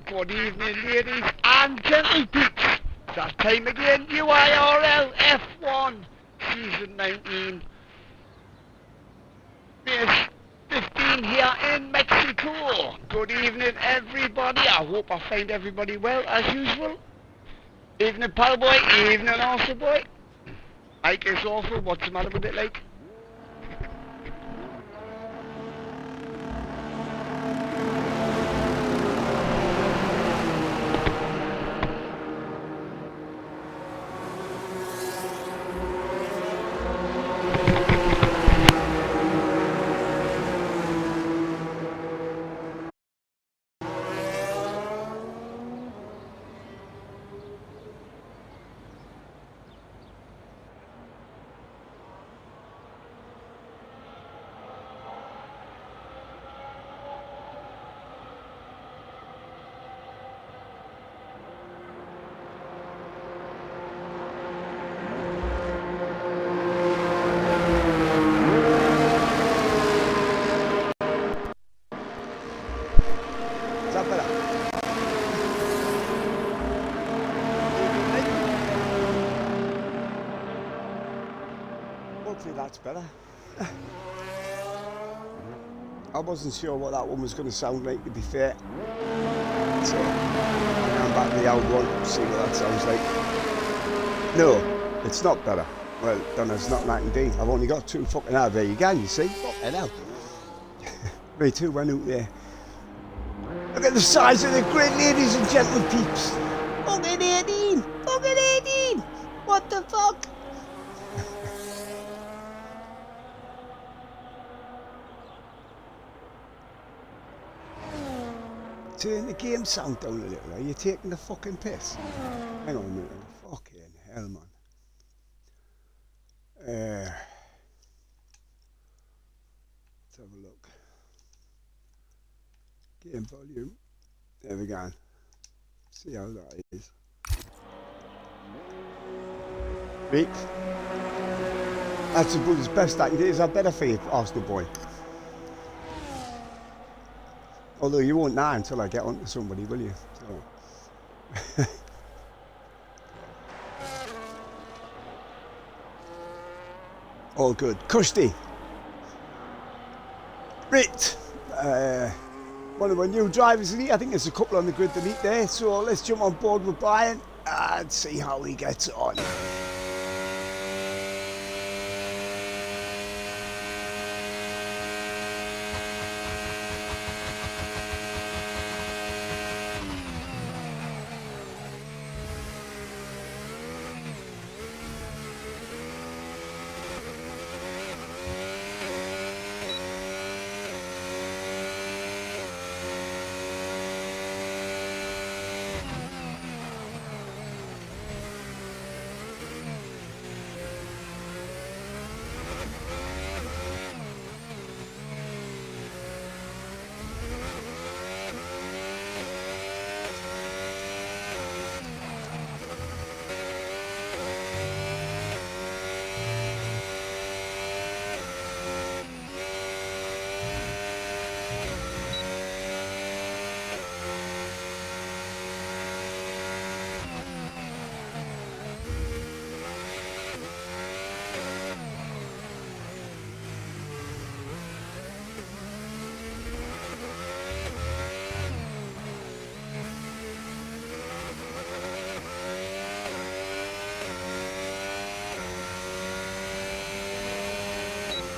Good evening, ladies and gentlepeeps. That time again, UIRL F1, Season 19, Race 15 here in Mexico. Good evening, everybody. I hope I find everybody well, as usual. Evening, pal boy. Evening, also boy. Ike is awful. What's the matter with it, like? Hopefully that's better. I wasn't sure what that one was going to sound like, to be fair. So, I'm back to the old one, see what that sounds like. No, it's not better. Well, done, it's not 19. I've only got two fucking out there you can, you see? Fucking hell. Me too, went out there. Look at the size of the grid, ladies and gentlemen peeps. Fucking 18! Fucking 18! What the fuck? Turn the game sound down a little. Are you taking the fucking piss? Hang on a minute. Fucking hell, man. Let's have a look. Game volume. There we go. See how that is. Right. That's about as best I can do. Is that better for you, Arsenal boy? Although you won't know until I get onto somebody, will you? So. All good. Cushy. Right. One of our new drivers in here. I think there's a couple on the grid to meet there. So let's jump on board with Brian and see how he gets on.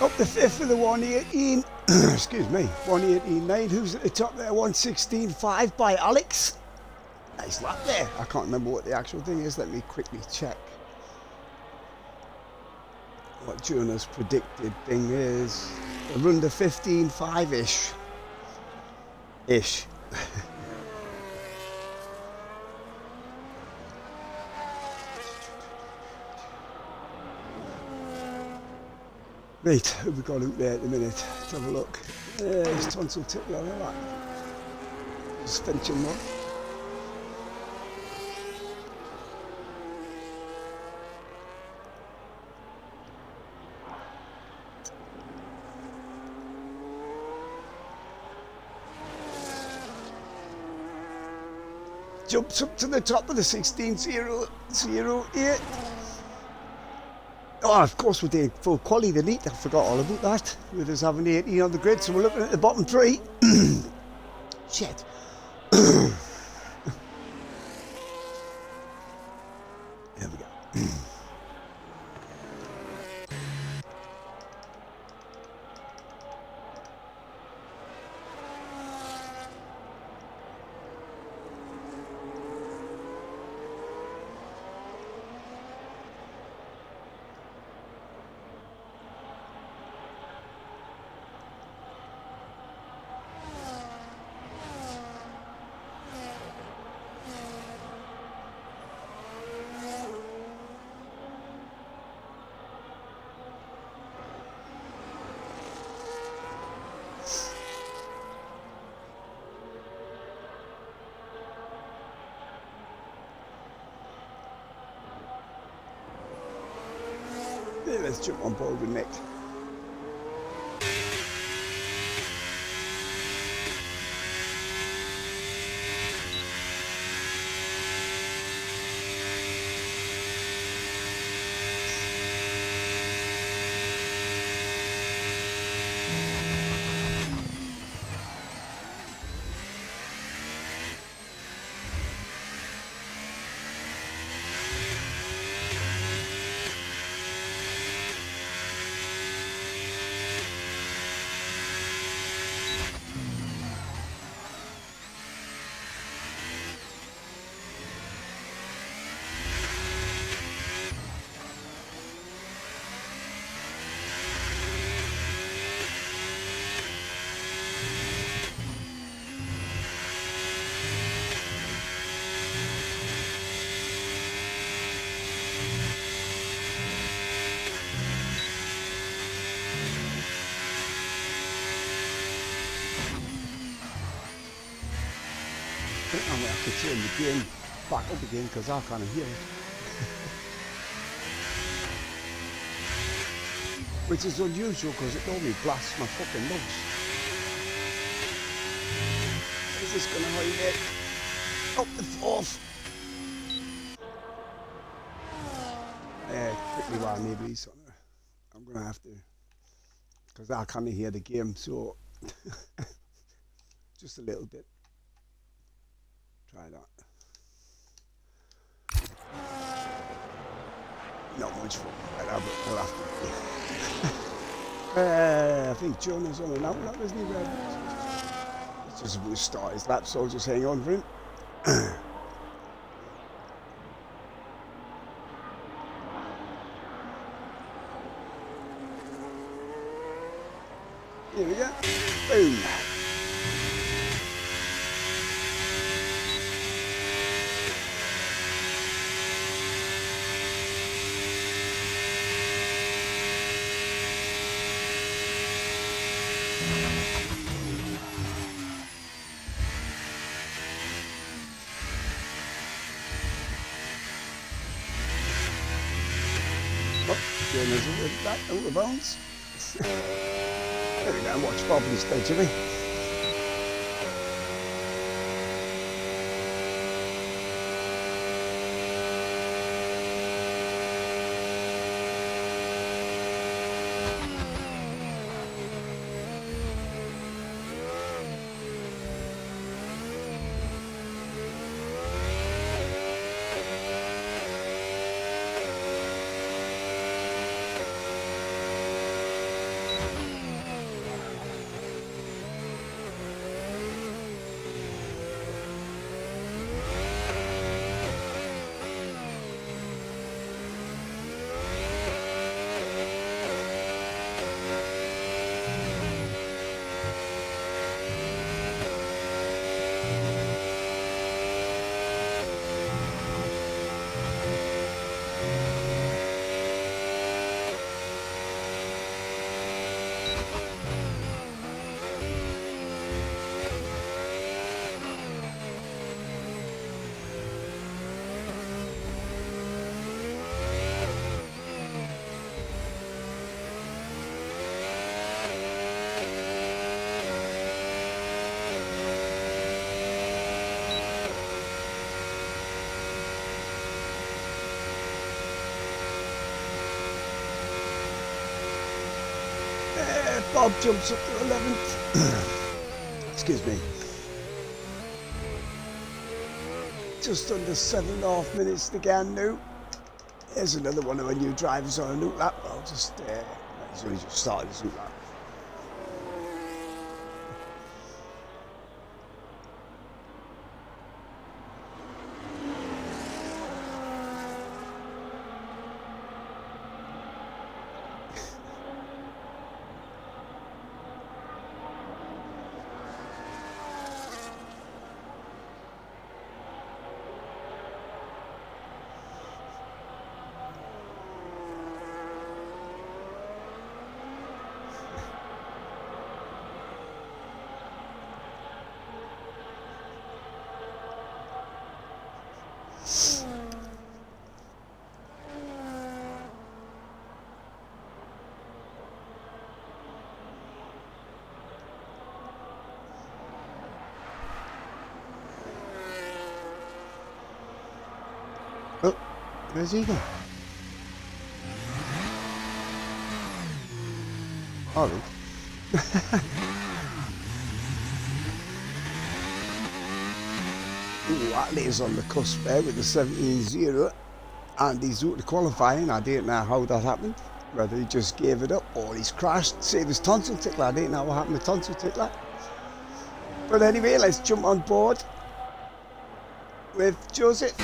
Up the fifth for the 118, excuse me, 118.9. Who's at the top there? 116.5 by Alex. Nice lap there. I can't remember what the actual thing is. Let me quickly check what Jonah's predicted thing is. Around the 15.5-ish. Ish. Right, who we got out there at the minute? Let's have a look. There's tonsil tickler on that. Suspension one. jumps up to the top of the 16.008. Oh, of course we're doing full quality the neat. I forgot all about that. We're just having the 18 on the grid, so we're looking at the bottom three. Shit. There we go. Yeah, let's jump on board with Nick. I'm going to have to turn the game back up again because I can't hear it. Which is unusual because it normally blasts my fucking lungs. Is this going to hide it? Up the fourth. Quickly while nobody's on it. I'm going to have to, because I can't hear the game, so just a little bit. Try that. Not much fun, but we'll have to. I think Jonah's on an outlap, isn't he? It's just about to start his lap, so I'll just hang on for him. Here we go. Boom. Jonah's out of bounds. There we go, watch Bob instead, shall we? Bob jumps up to 11th. Excuse me. Just under 7.5 minutes to go now. Here's another one of our new drivers on a new lap. I'll just, he's only just started his new lap. Oh, where's he gone? Oh, no. Ooh, Atlee's on the cusp there with the 17.0 and he's out to qualifying. I don't know how that happened, whether he just gave it up or he's crashed. Save his tonsil tickler. I don't know what happened to tonsil tickler. But anyway, let's jump on board with Joseph.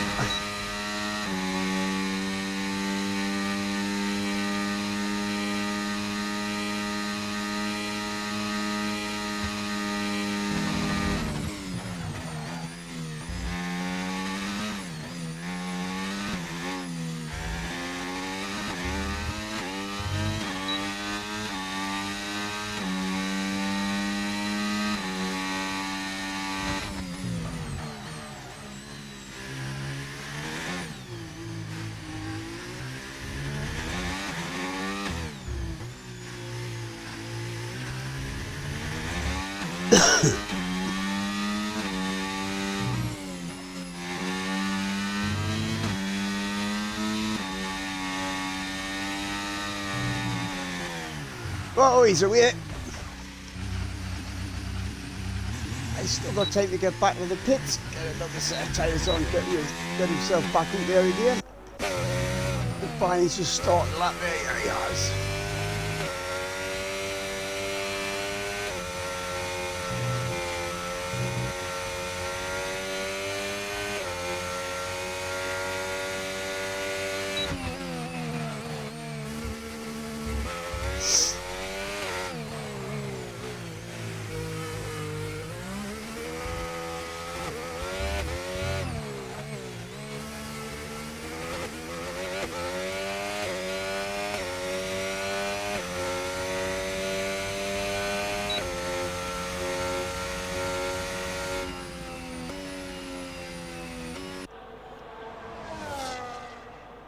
Oh, he's away. He's still got time to get back to the pits, get another set of tyres on, get himself back in there again. The Brian's just starting the lap there, yeah, he has.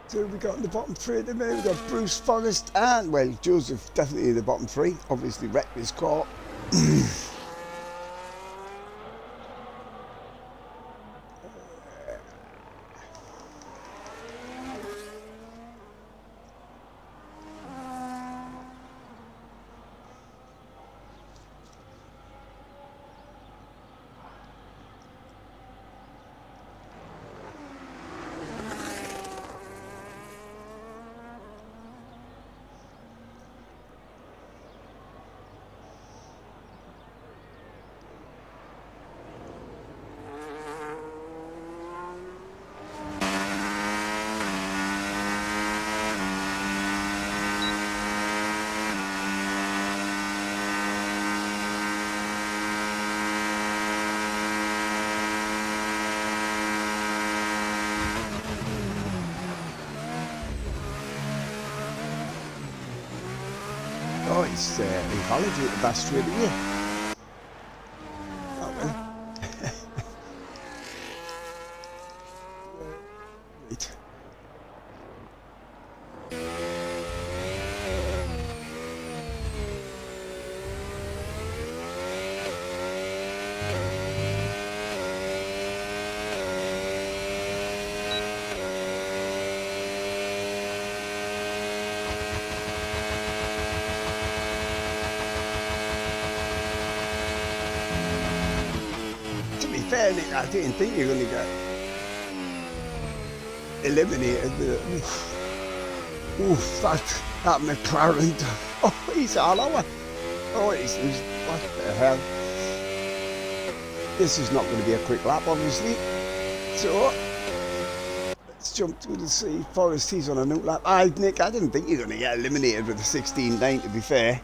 So we got in the bottom three at the minute. We got Bruce, Forrest, and well, Joseph definitely in the bottom three. Obviously wrecked his car. Oh, it's invalidated that straight away. Oh well. Right. fair, Nick, I didn't think you were going to get eliminated. Oof, that McLaren. Oh, he's all over. Oh, he's what the hell? This is not going to be a quick lap, obviously. So let's jump to the sea. Forrest, he's on a new lap. Nick, I didn't think you were going to get eliminated with a 16.9, to be fair.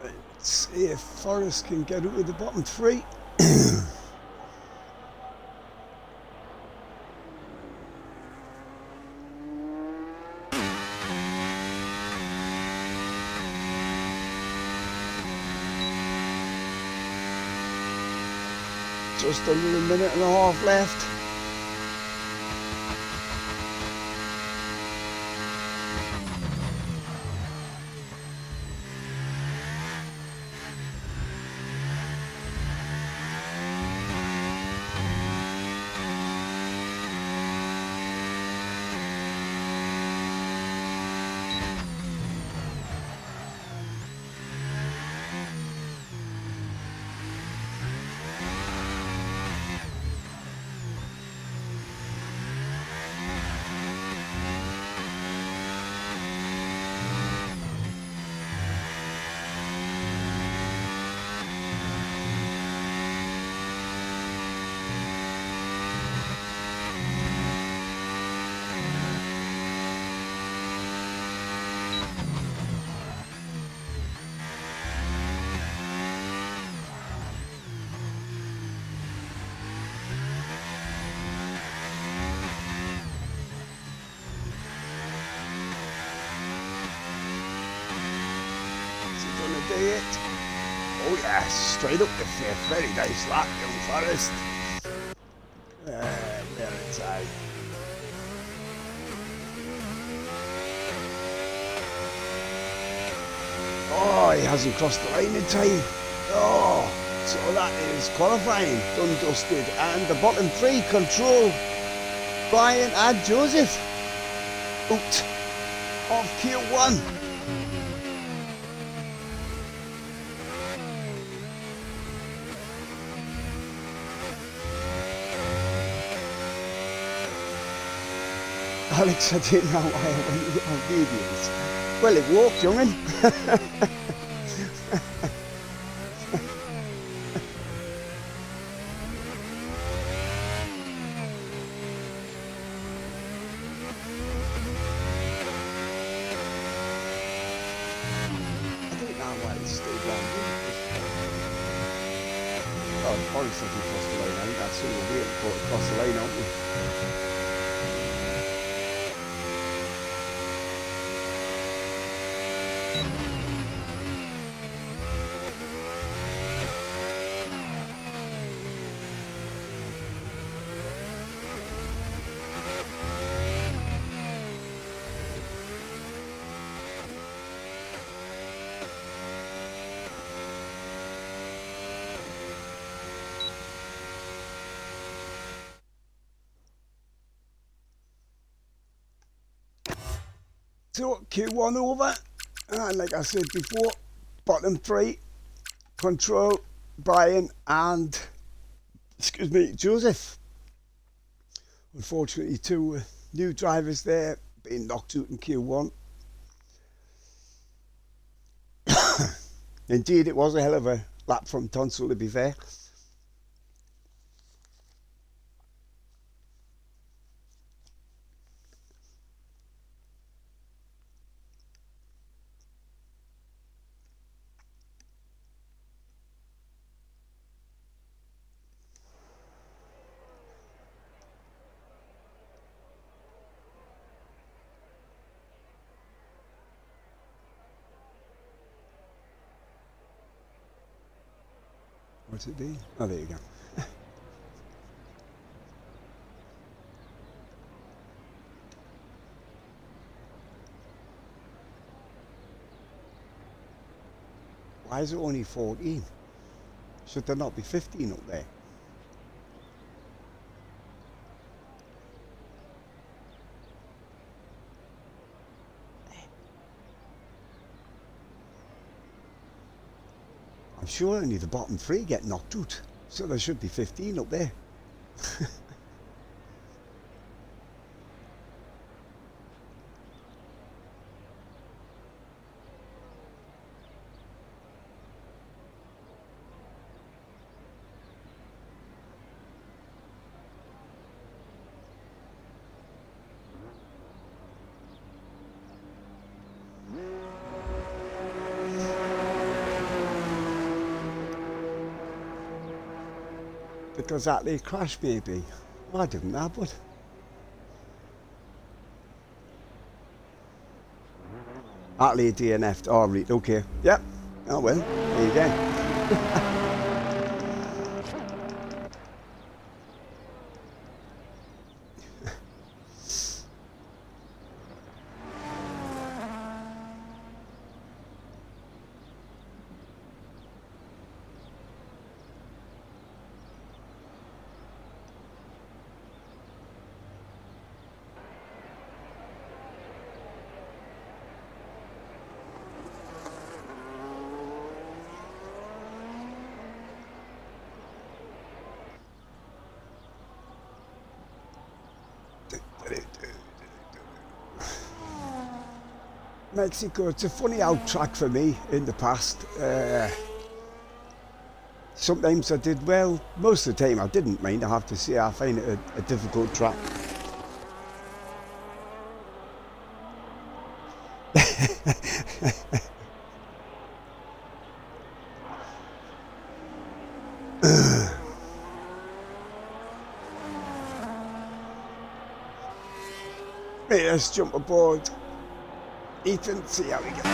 Let's see if Forrest can get out of the bottom three. Just under a minute and a half left. It. Oh yeah, straight up the fifth. Very nice lap, young Forrest. Where it's at. Oh, he hasn't crossed the line in time. Oh, so that is qualifying, done, dusted. And the bottom three, Control, Brian and Joseph, out of Q1. Alex, I didn't know why I went on videos. Well, it walked, young'un. I don't know why it stayed long. Oh, Forrest hasn't crossed the line. I think that's all we're waiting for to cross the line, aren't we? So Q1 over, and like I said before, bottom three, Control, Brian and, excuse me, Joseph. Unfortunately, two new drivers there being knocked out in Q1. Indeed, it was a hell of a lap from Tunstall, to be fair. What's it do? Oh, there you go. Why is it only 14? Should there not be 15 up there? I'm sure only the bottom 3 get knocked out, so there should be 15 up there. Because that they crash maybe. Well, I didn't know, but Atlee DNF'd. Oh, right, okay. Yep. Oh well, there you go. Mexico, it's a funny out track for me in the past. Sometimes I did well, most of the time I didn't mind, I have to say. I find it a difficult track. Right, let's jump aboard Ethan, see how he gets on.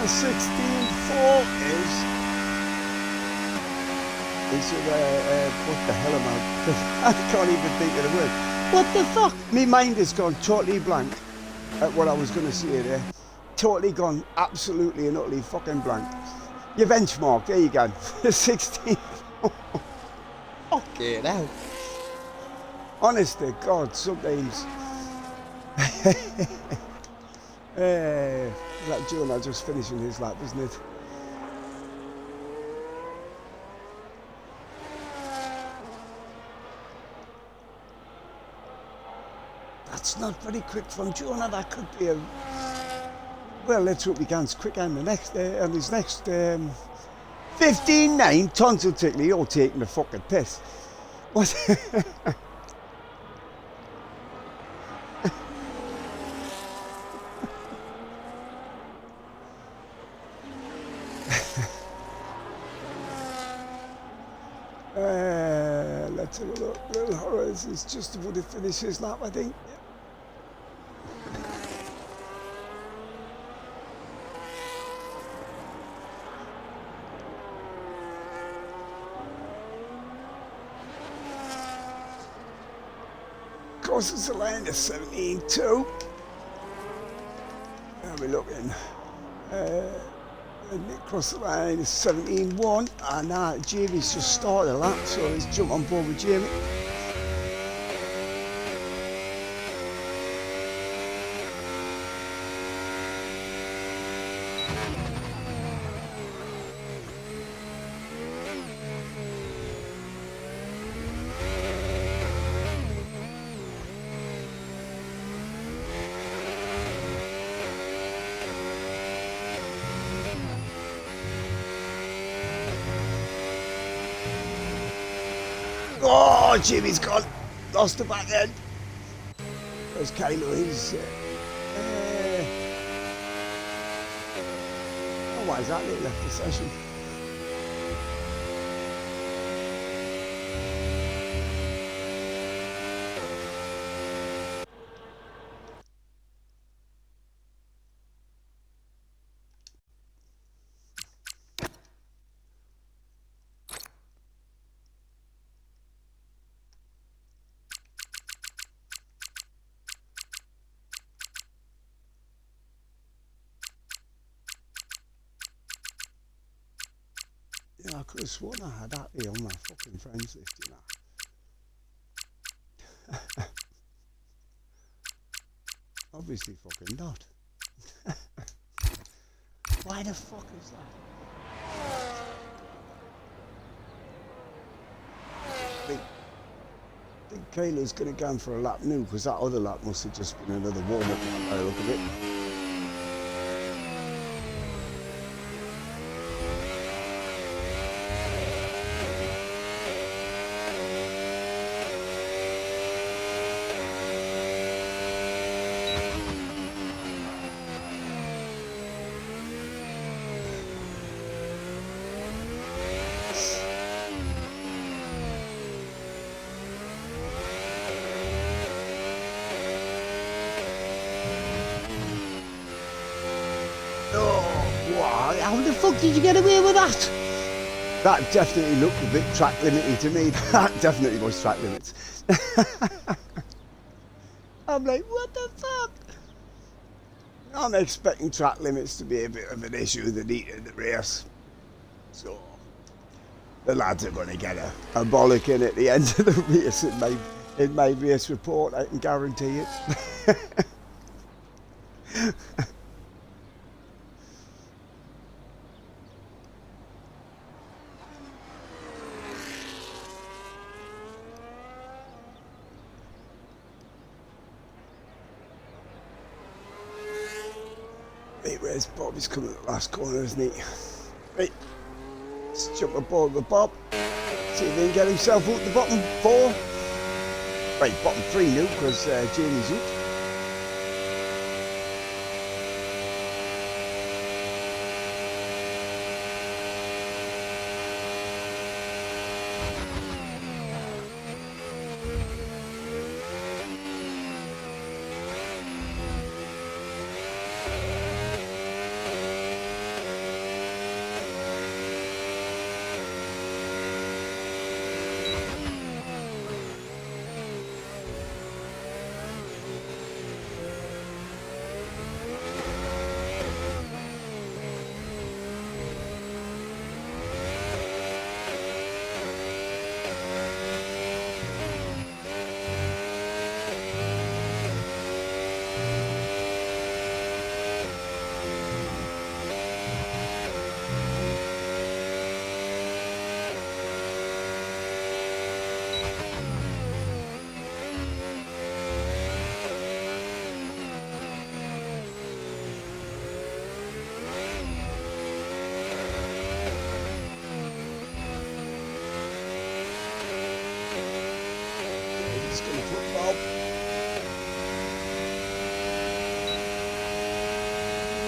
The 16.4 is what the hell am I? I can't even think of the word. What the fuck? My mind has gone totally blank at what I was going to say there. Totally gone absolutely and utterly fucking blank. Your benchmark, there you go. 16.4. Okay, now. Honest to God, sometimes. That Jonah just finishing his lap, isn't it? That's not very quick from Jonah. That could be a... Well, let's hope he gets quick on the next, on his next 15.9. Tons will take me. You're taking the fucking piss. What? Let's have a look. Little Horrors is just about to finish his lap, I think. crosses the line is 17.2. How are we looking? Nick crossed the line is 17.1. And now Jamie's just started a lap, so let's jump on board with Jamie. Oh, Jimmy's gone. Lost the back end. There's Kylo. He's. Oh, why is that little left the session? Yeah, I could have sworn I had that here on my fucking friends list, you know. Obviously fucking not. Why the fuck is that? I think Kayla's going to go in for a lap new, because that other lap must have just been another warm-up by the look of it. How the fuck did you get away with that? That definitely looked a bit track limity to me. That definitely was track limits. I'm like, what the fuck? I'm expecting track limits to be a bit of an issue in the race. So, the lads are going to get a bollocking at the end of the race in my race report, I can guarantee it. Right, where's Bob? He's coming at the last corner, isn't he? Right, let's jump aboard with Bob. See if he can get himself out the bottom 4. Right, bottom 3 now, because Jamie's out.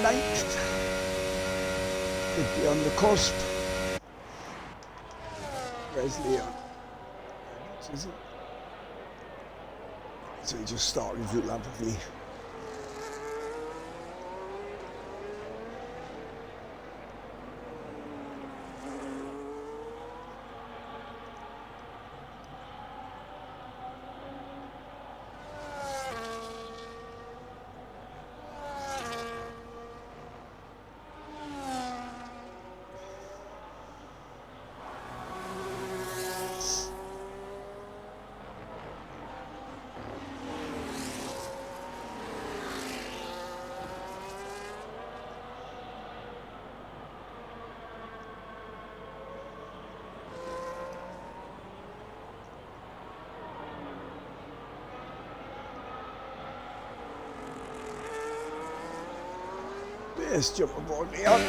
Ninth. Could be on the cusp. Where's Leon? Is it? So he just started his route lap with me. Let's jump aboard Leon.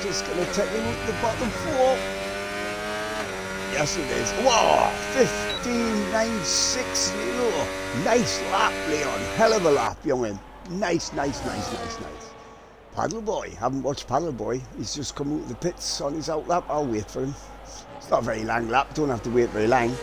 Just gonna take him up the bottom 4. Yes it is. Whoa, 15.960. Nice lap, Leon. Hell of a lap, youngin. Nice. Paddle Boy. Haven't watched Paddle Boy. He's just come out of the pits on his out lap. I'll wait for him. It's not a very long lap. Don't have to wait very long.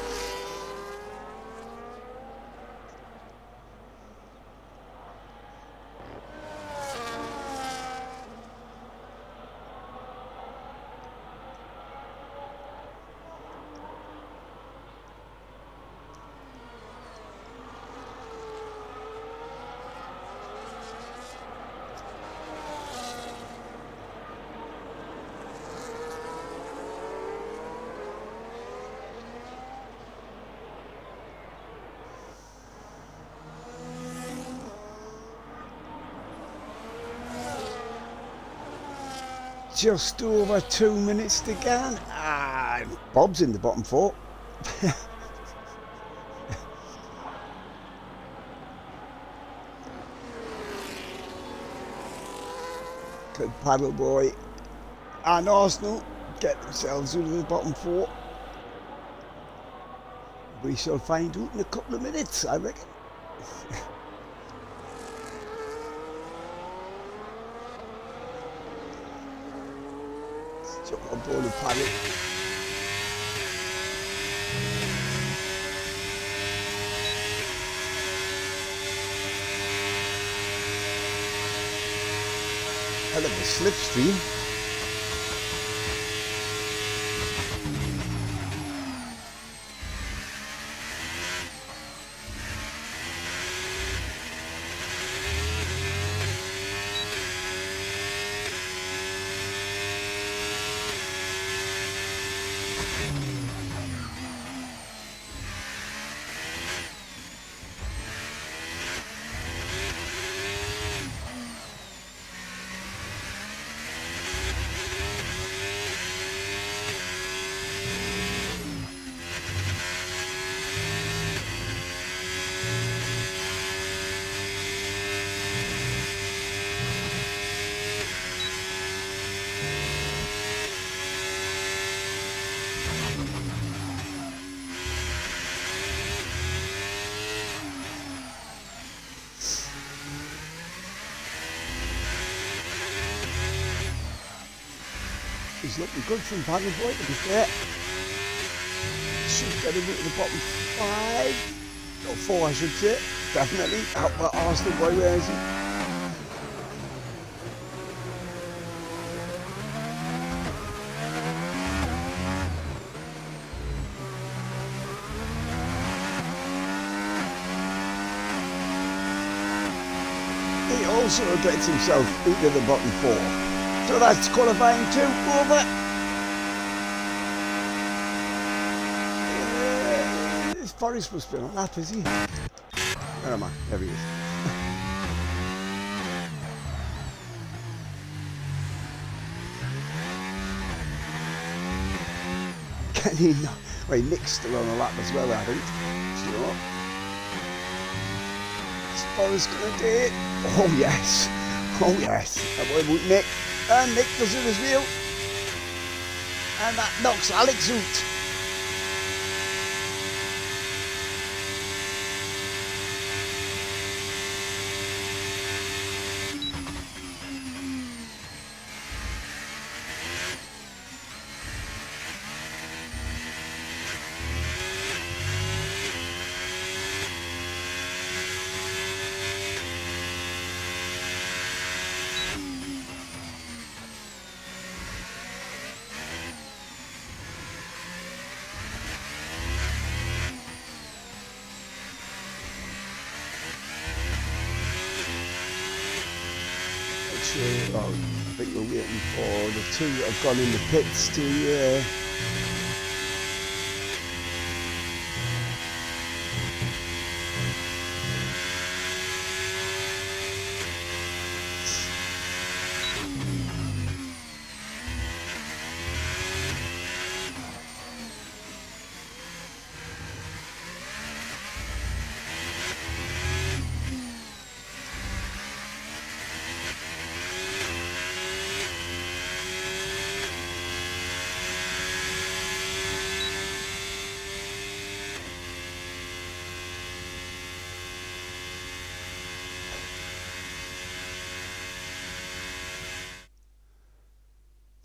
Just over 2 minutes to go. Bob's in the bottom 4. Could Paddle Boy and Arsenal get themselves into the bottom 4. We shall find out in a couple of minutes, I reckon. Jump on board the Paddle. Hell of a slipstream. He's looking good from Paddle Boy, to be fair. Should get him into the bottom 5. Or 4, I should say. Definitely. Out by Arsenal Boy, where is he? He also gets himself into the bottom 4. So that's qualifying 2 over. This Forrest must be on a lap, is he? Where am I? There he is. Kenny, well, Nick's still on a lap as well, I think. Sure. Is Forrest going to do it? Oh yes. Oh yes. That boy about Nick. And Nick does it as well. And that knocks Alex out. I think we're waiting for the two that have gone in the pits to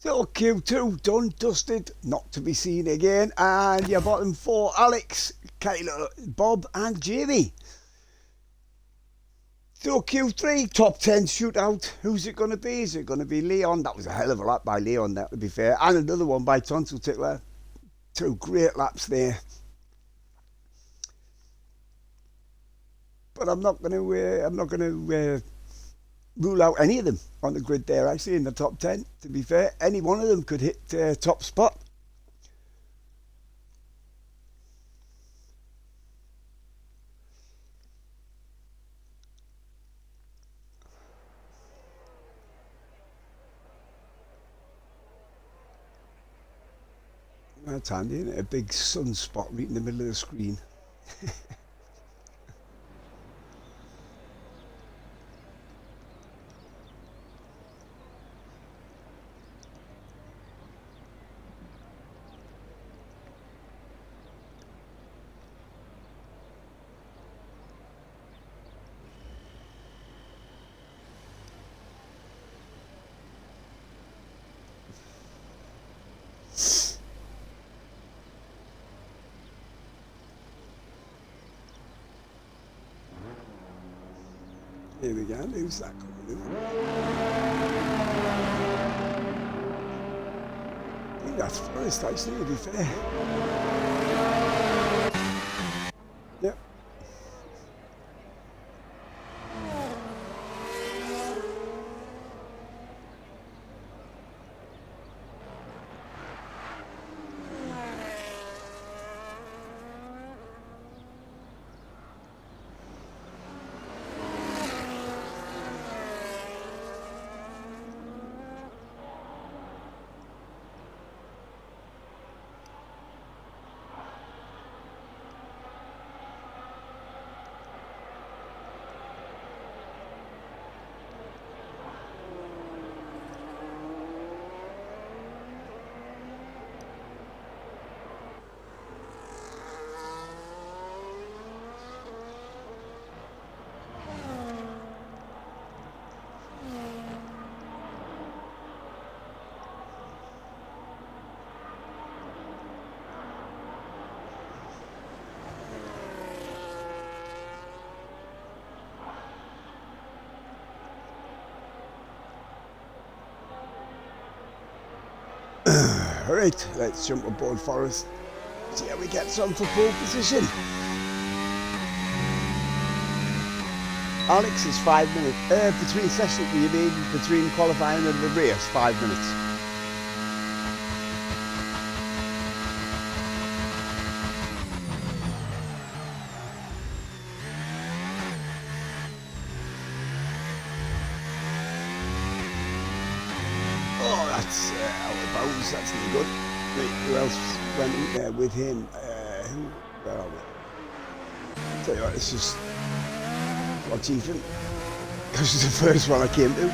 so Q2 done, dusted, not to be seen again, and your bottom four, Alex, Kylo, Bob and Jamie. So Q3, top 10 shootout, who's it going to be? Is it going to be Leon? That was a hell of a lap by Leon, that to be fair, and another one by Tonsil Tickler. Two great laps there. But I'm not going to rule out any of them on the grid there, actually, in the top 10, to be fair. Any one of them could hit top spot. That's handy, isn't it? A big sunspot right in the middle of the screen. Here we go, who's that coming in? I think that's first, actually, to be fair. Yep. Alright, let's jump aboard Forest. See how we get some for pole position. Alex is 5 minutes. Between sessions, you mean between qualifying and the race, 5 minutes. Oh, that's out of bounds, that's not good. Wait, who else went in there with him? Where are we? Tell you what, it's just watch Ethan, because it's the first one I came to.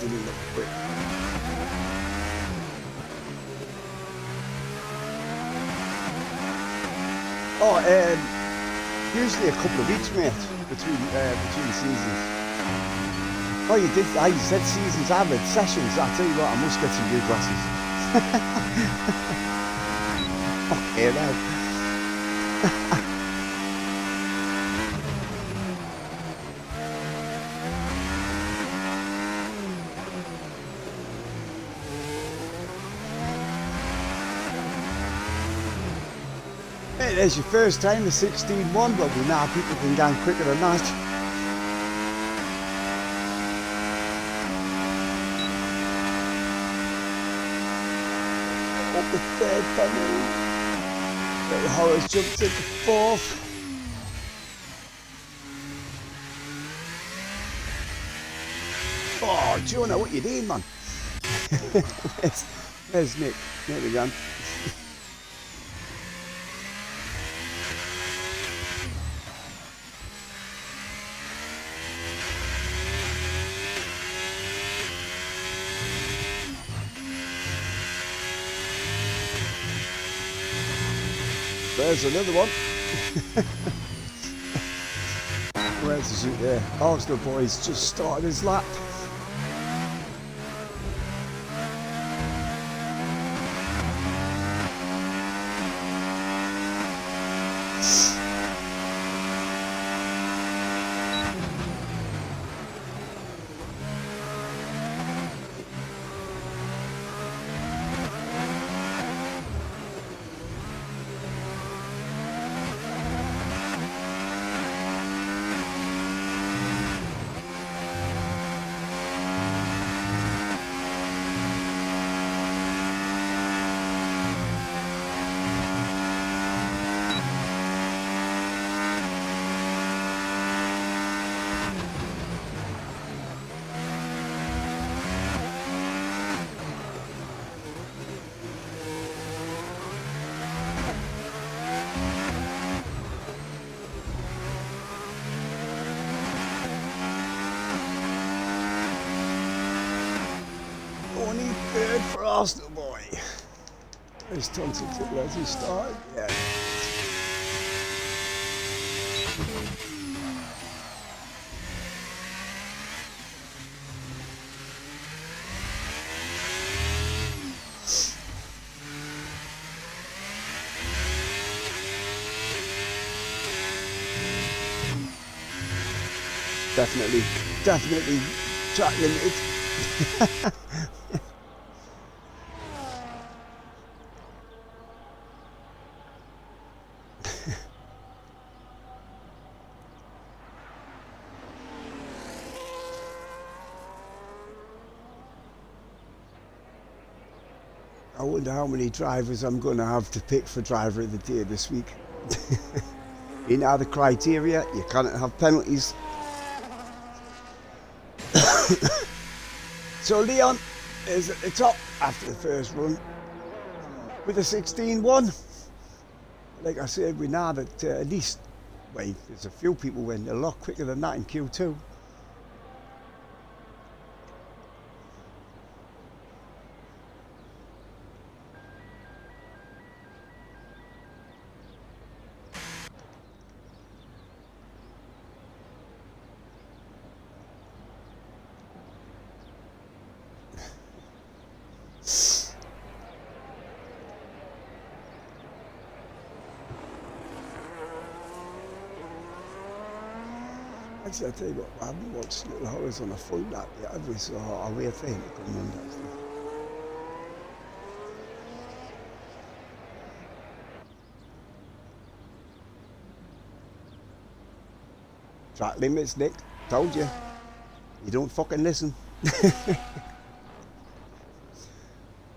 didn't look quick. Oh, usually a couple of weeks, mate, between seasons. Oh, you did? I said seasons. I read sessions. I tell you what, I must get some new glasses. Okay, now. Hey, there's your first time, the 16-1. Well, we know people can go quicker than that. Up the third penalty. Little Horace jumps into fourth. Oh, do you know what you're doing, man? Where's Nick? There we go. There's another one. Where's the shoot there? Arsenal boys just started his lap. Only third for Arsenal boy. There's Thompson too, as he started. Yeah. Definitely track limited. I wonder how many drivers I'm going to have to pick for driver of the day this week. You know the criteria, you can't have penalties. So Leon is at the top after the first run with a 16-1. Like I said, we know that at least, well, there's a few people went a lot quicker than that in Q2. Actually, I tell you what, I haven't watched Little Horrors on a full lap yet, have we? So I'll wait for him to come on, actually. Track limits, Nick. Told you. You don't fucking listen.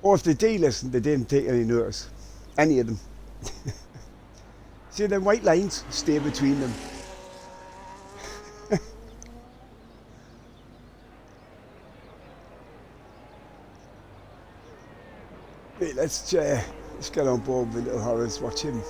Or if they do listen, they didn't take any notice. Any of them. See them white lines? Stay between them. Right, let's get on board with Little Horrors, watch him.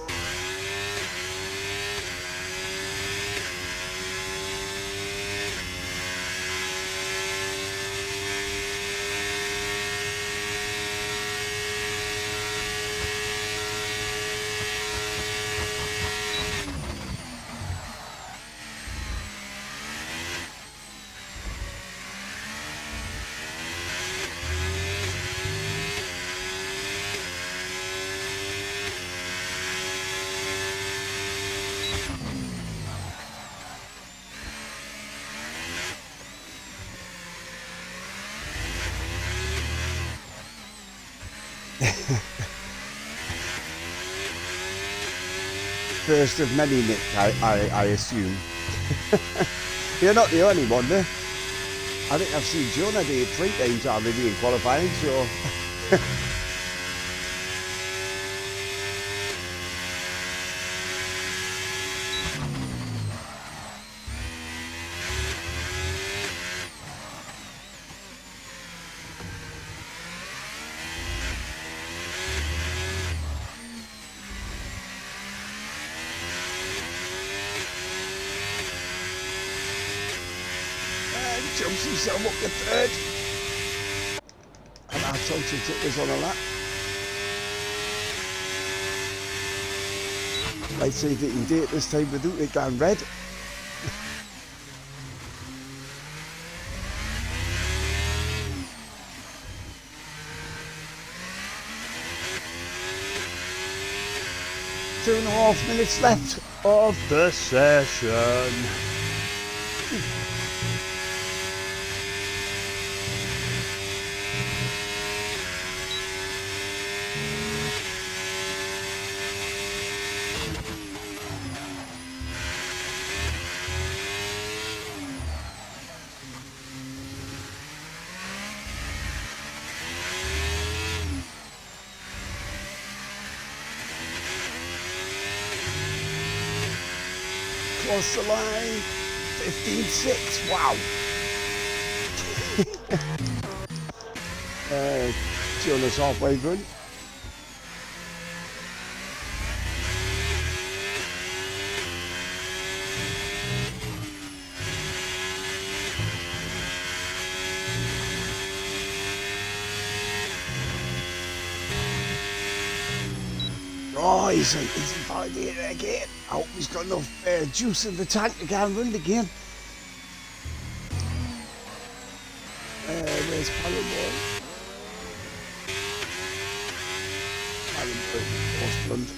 First of many, Nick, I assume. You're not the only one, eh? I think I've seen Jonah do it 3 times already in qualifying, so... jumps himself up to 3rd. And our total tip is on a lap. Let's see if he can do it this time without it going red. Two and a half minutes left of the session. Across the line, 15.6, wow. Jonah's halfway run. Oh, he's validated it again. I hope he's got enough juice in the tank to go and run again. Where's Palomar? Palomar, Ostland.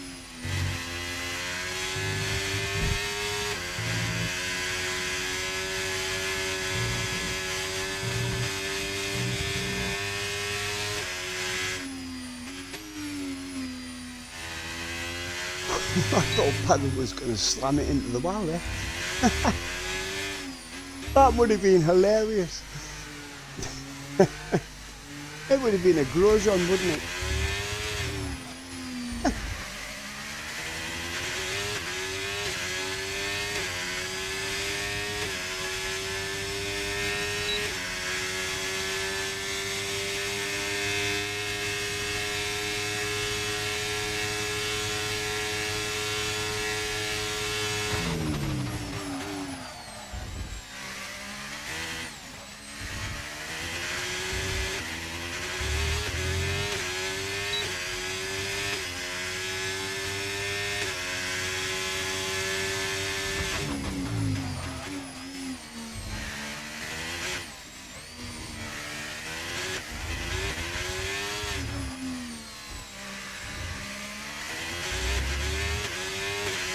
I thought Paddy was going to slam it into the wall there. That would have been hilarious. It would have been a Grosjean, wouldn't it?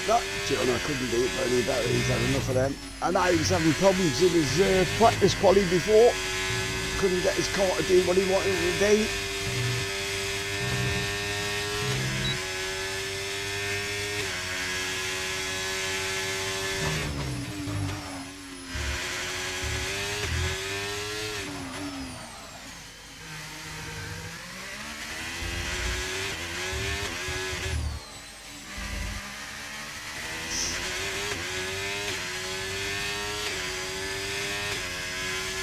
No, Jonah couldn't do it any better, he's had enough of them. And now he's having problems in his practice quali before. Couldn't get his car to do what he wanted to do.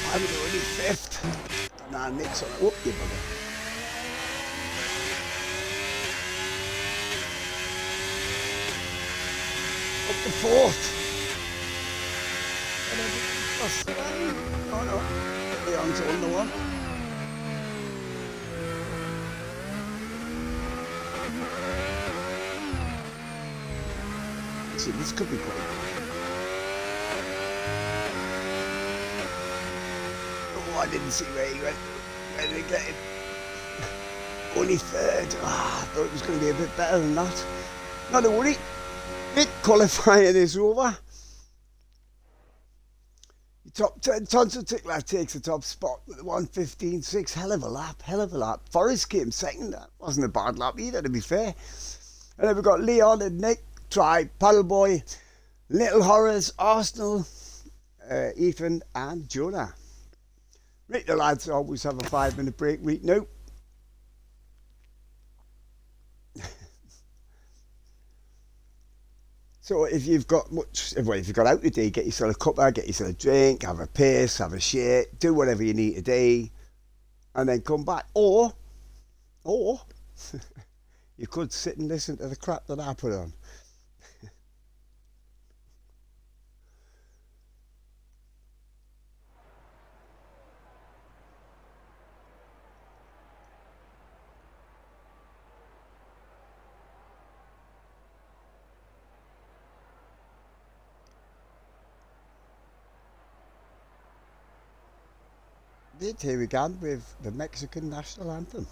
I'm already 5th. Nah, Nick's on it. Whoop, you bugger. Up to 4th. Oh no. We're on to under one. See, this could be quite good. I didn't see where he went. Where did he get it? Only 3rd. I thought it was going to be a bit better than that. Not a worry. Bit qualifying is over. Top 10, Tonsil Tickler takes the top spot with a 1:15.6. Hell of a lap, hell of a lap. Forrest came second. That wasn't a bad lap either, to be fair. And then we've got Leon and Nick, Tribe, Paddleboy, Little Horrors, Arsenal, Ethan and Jonah. Right, the lads always have a 5-minute break right now. So if you've got if you've got out today, get yourself a cuppa, get yourself a drink, have a piss, have a shit, do whatever you need today, and then come back. Or you could sit and listen to the crap that I put on. Here we go with the Mexican national anthem.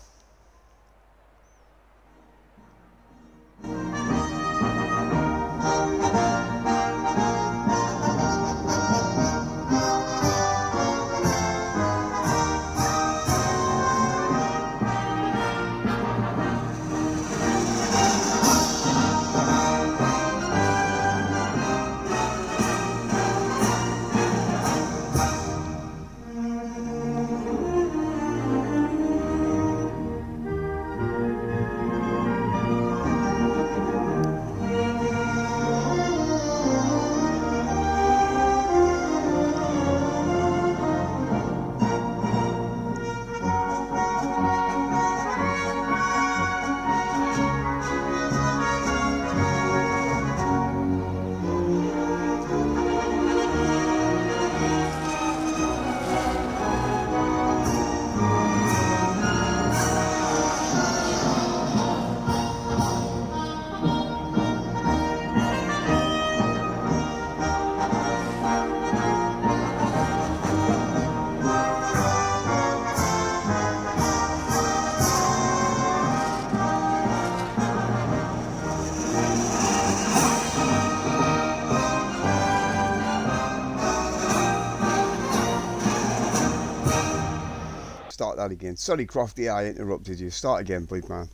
Start that again. Sorry, Crofty, I interrupted you. Start again, please, man.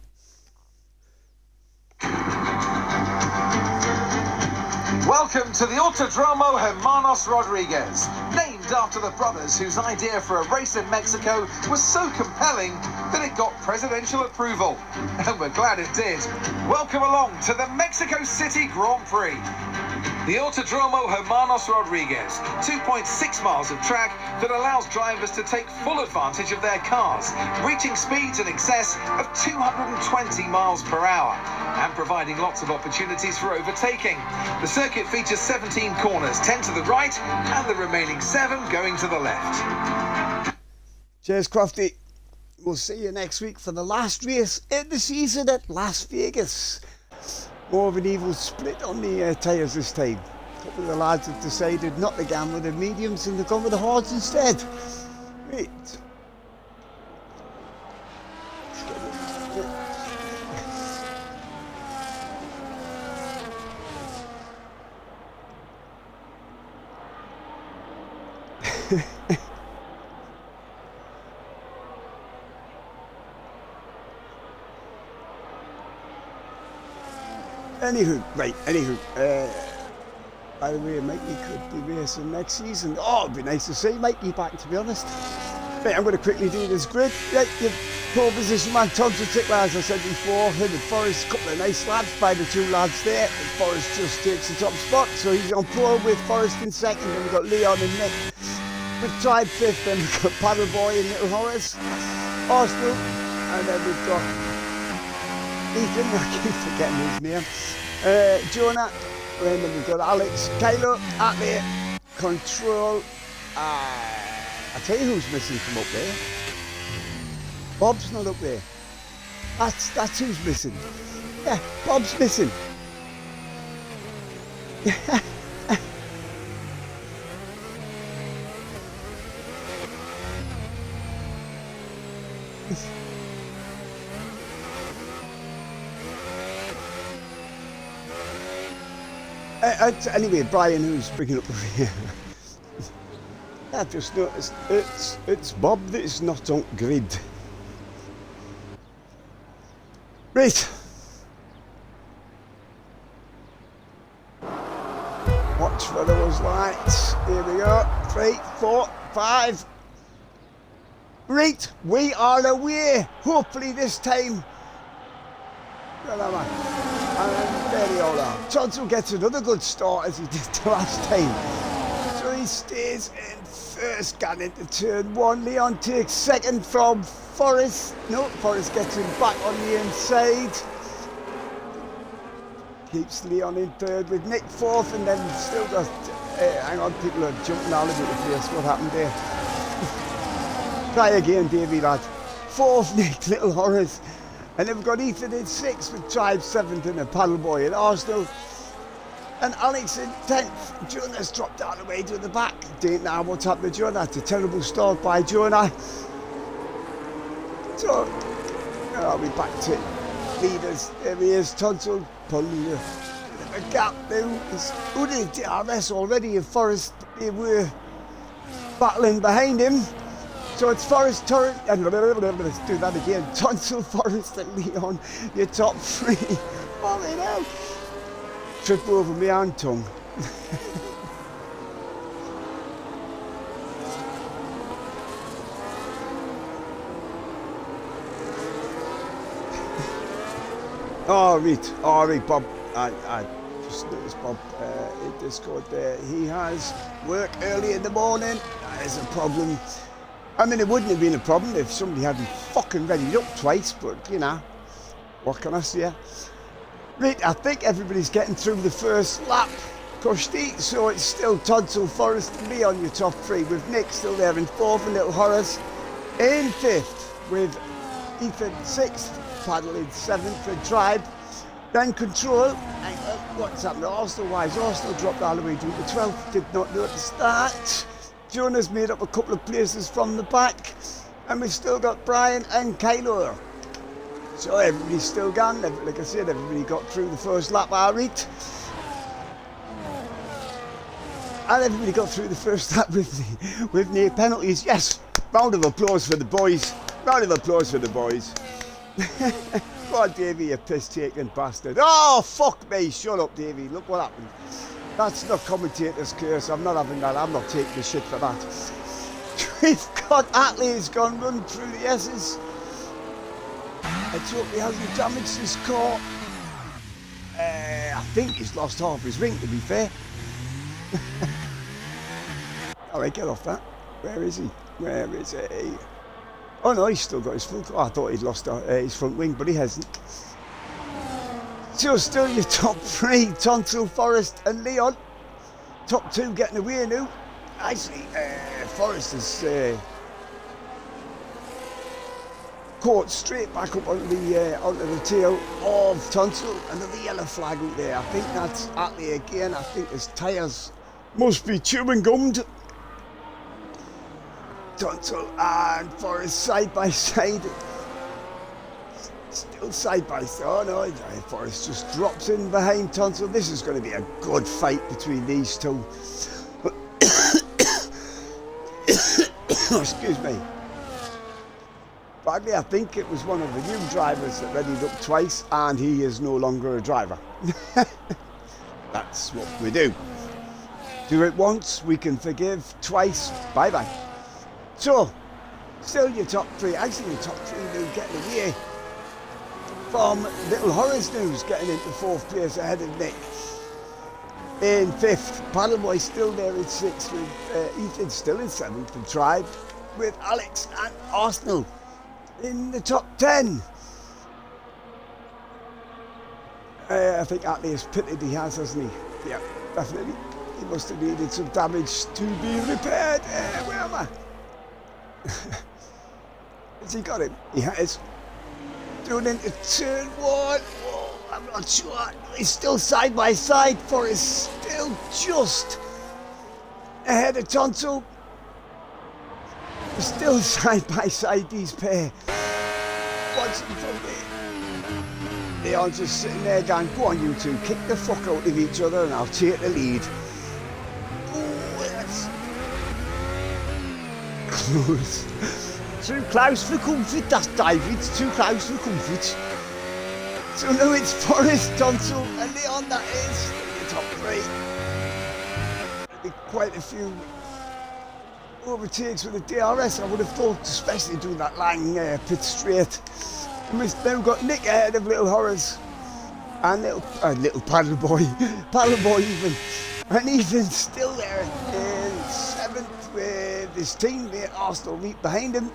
Welcome to the Autodromo Hermanos Rodriguez, named after the brothers whose idea for a race in Mexico was so compelling that it got presidential approval. And we're glad it did. Welcome along to the Mexico City Grand Prix. The Autodromo Hermanos Rodriguez, 2.6 miles of track that allows drivers to take full advantage of their cars, reaching speeds in excess of 220 miles per hour and providing lots of opportunities for overtaking. The circuit features 17 corners, 10 to the right and the remaining 7 going to the left. Cheers, Crofty. We'll see you next week for the last race in the season at Las Vegas. More of an evil split on the tyres this time. A couple of the lads have decided not to gamble with the mediums and to go with the hards instead. Right. Anywho, by the way, Mikey could be racing next season. Oh, it'd be nice to see Mikey back, to be honest. Right, I'm going to quickly do this grid. Right, your pole position man, Tonsil Tickler, as I said before, him and Forrest, a couple of nice lads by the two lads there. And Forrest just takes the top spot, so he's on pole with Forrest in second. Then we've got Leon and Nick with Tribe fifth. Then we've got Paddleboy and Little Horace, Arsenal, and then we've got Ethan, I keep forgetting his name. Jonah, and then we've got Alex, Kylo, Atlee, Control. I tell you who's missing from up there. Bob's not up there. That's who's missing. Yeah, Bob's missing. Anyway, Brian, who's bringing up the rear. I've just noticed it's Bob that is not on grid. Right. Watch for those lights. Here we go. 3, 4, 5. Right, we are away. Hopefully this time. And there you are. Tonsil gets another good start as he did the last time. So he stays in first, gun into turn 1. Leon takes second from Forrest. No, Forrest gets him back on the inside. Keeps Leon in third with Nick fourth, and then still got, hang on, people are jumping all over the place. What happened there? Try again, Davey lad. Fourth, Nick Little Horace. And then we've got Ethan in sixth with Tribe seventh and a paddle boy in Arsenal. And Alex in 10th. Jonah's dropped out of the way to the back. Don't know what's happened to Jonah. That's a terrible start by Jonah. So, I'll be back to leaders. There he is, Tonsil. Pulling a gap now. He's only DRS already in Forest. They were battling behind him. So it's Forest, Torrent, and let's do that again. Tonsil, Forest, and Leon, your top three. Holy hell. Trip over my own tongue. All right, Bob. I just noticed Bob in Discord there. He has work early in the morning. That is a problem. I mean, it wouldn't have been a problem if somebody hadn't fucking readied up twice, but you know, what can I say? Right, I think everybody's getting through the first lap. Kushti, so it's still Tonsil, Forrest, and me on your top three, with Nick still there in fourth and Little Horace in fifth, with Ethan sixth. Paddle in seventh for Tribe, then Control. What's happened Arsenal wise? Arsenal dropped all the way to the 12th, did not notice that. Jonah's made up a couple of places from the back, and we've still got Brian and Kylo. So everybody's still gone. Like I said, everybody got through the first lap, alright. And everybody got through the first lap with near penalties. Yes, round of applause for the boys. Round of applause for the boys. Go on, Davey, you piss-taking bastard. Oh, fuck me. Shut up, Davey. Look what happened. That's not commentator's curse. I'm not having that. I'm not taking the shit for that. We've got Atlee has gone run through the S's. Let's hope he hasn't damaged his car. I think he's lost half his ring, to be fair. Alright, get off that. Where is he? Where is he? Oh no, he's still got his full car. I thought he'd lost his front wing, but he hasn't. So still your top three, Tonsil, Forrest and Leon. Top two getting away now. Actually, Forrest is caught straight back up onto the tail of Tonsil. Another yellow flag out there. I think that's Atlee again. I think his tyres must be chewing gummed. Tonsil and Forrest side by side. Still side by side. Oh no, Forrest just drops in behind Tonsil. This is going to be a good fight between these two. Excuse me. Badly, I think it was one of the new drivers that readied up twice, and he is no longer a driver. That's what we do. Do it once, we can forgive. Twice, bye-bye. So, still your top three. Actually, your top three now getting away from Little Horace News, getting into fourth place ahead of Nick. In fifth, Paddleboy still there in sixth, with Ethan still in seventh, and Tribe, with Alex and Arsenal in the top 10. I think Atlee has pitted, he has, hasn't he? Yeah, definitely. He must have needed some damage to be repaired. Where am I? Has he got him? He has. Thrown into turn one. Whoa, I'm not sure. He's still side by side. Forrest still just ahead of Tonsil. Still side by side, these pair. Watching from there. They are just sitting there going, go on you two, kick the fuck out of each other and I'll take the lead. Ooh, almost. Too close for comfort, that's David. Too close for comfort. So now it's Forrest, Tunstall and Leon, that is the top three. Quite a few overtakes with the DRS, I would have thought, especially doing that long pit straight. And we've now got Nick ahead of Little Horrors and little paddle boy even, and even still there in 7th with his teammate Arsenal right behind him.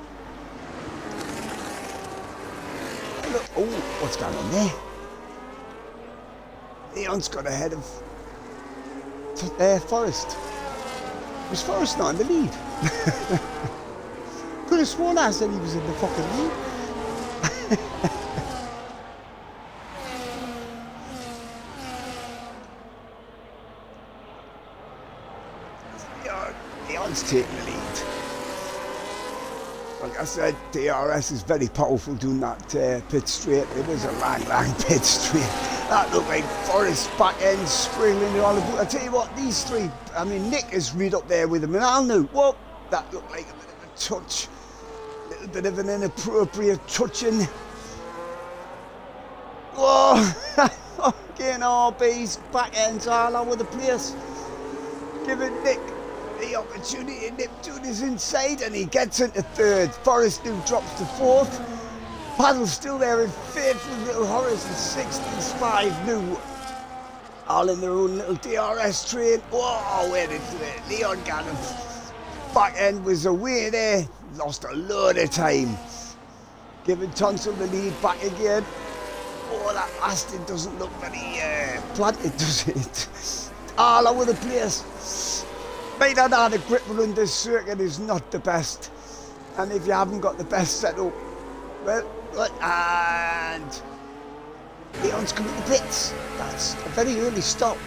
And look, oh, what's going on there? Leon's got ahead of Forrest. Was Forrest not in the lead? Could have sworn I said he was in the fucking lead. Leon's taking the lead. Like I said, DRS is very powerful doing that pit straight. It was a long pit straight. That looked like Forrest back end screaming all about. I tell you what, these three, I mean, Nick is right up there with him, and I'll know. Whoa, that looked like a bit of a touch. A little bit of an inappropriate touching. Whoa, fucking RB's back ends all over the place. Giving Nick the opportunity to nip to his inside, and he gets into 3rd. Forrest now drops to 4th. Paddle's still there in 5th with Little Horrors, and 6th and 5 new. All in their own little DRS train. Whoa, where did Leon get him? Back end was away there. Lost a load of time. Giving Tunstall the lead back again. Oh, that Aston doesn't look very planted, does it? All over the place. Might not have a grip around this circuit is not the best. And if you haven't got the best setup, well, and Leon's coming to pits. That's a very early stop.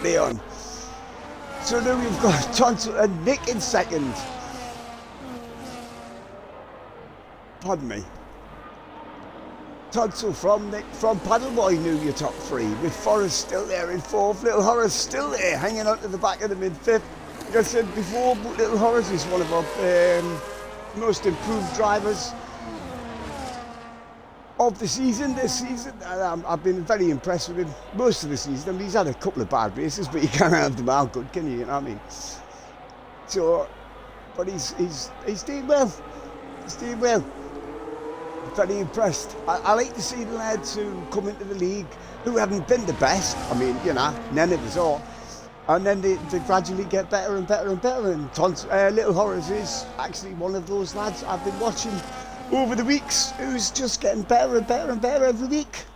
Leon. So now we've got Tunstall and Nick in 2nd. Pardon me. Tunstall from Paddleboy knew your top 3, with Forrest still there in 4th, Little Horrors still there, hanging on to the back of them in 5th. Like I said before, Little Horrors is one of our most improved drivers of the season, this season. And I've been very impressed with him most of the season. I mean, he's had a couple of bad races, but you can't have them out good, can you? You know what I mean? So, but he's doing well. He's doing well. Very impressed. I like to see the lads who come into the league who haven't been the best. I mean, you know, none of us are. And then they gradually get better and better and better. And Little Horrors is actually one of those lads I've been watching over the weeks who's just getting better and better and better every week.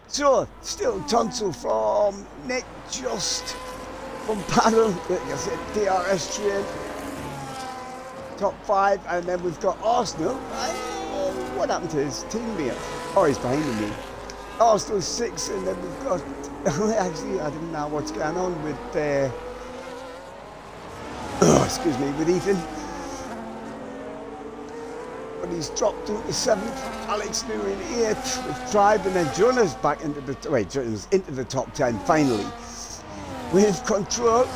So, still Tunstall from Nick, just from Paddle, like I said, DRS train, top 5, and then we've got Arsenal. What happened to his teammate? Oh, he's behind me. Arsenal 6, and then we've got, actually, I don't know what's going on with, with Ethan. But he's dropped to the 7th, Alex new in 8th with Tribe, and then Jonah's back into the, Jonah's into the top 10 finally. With Control,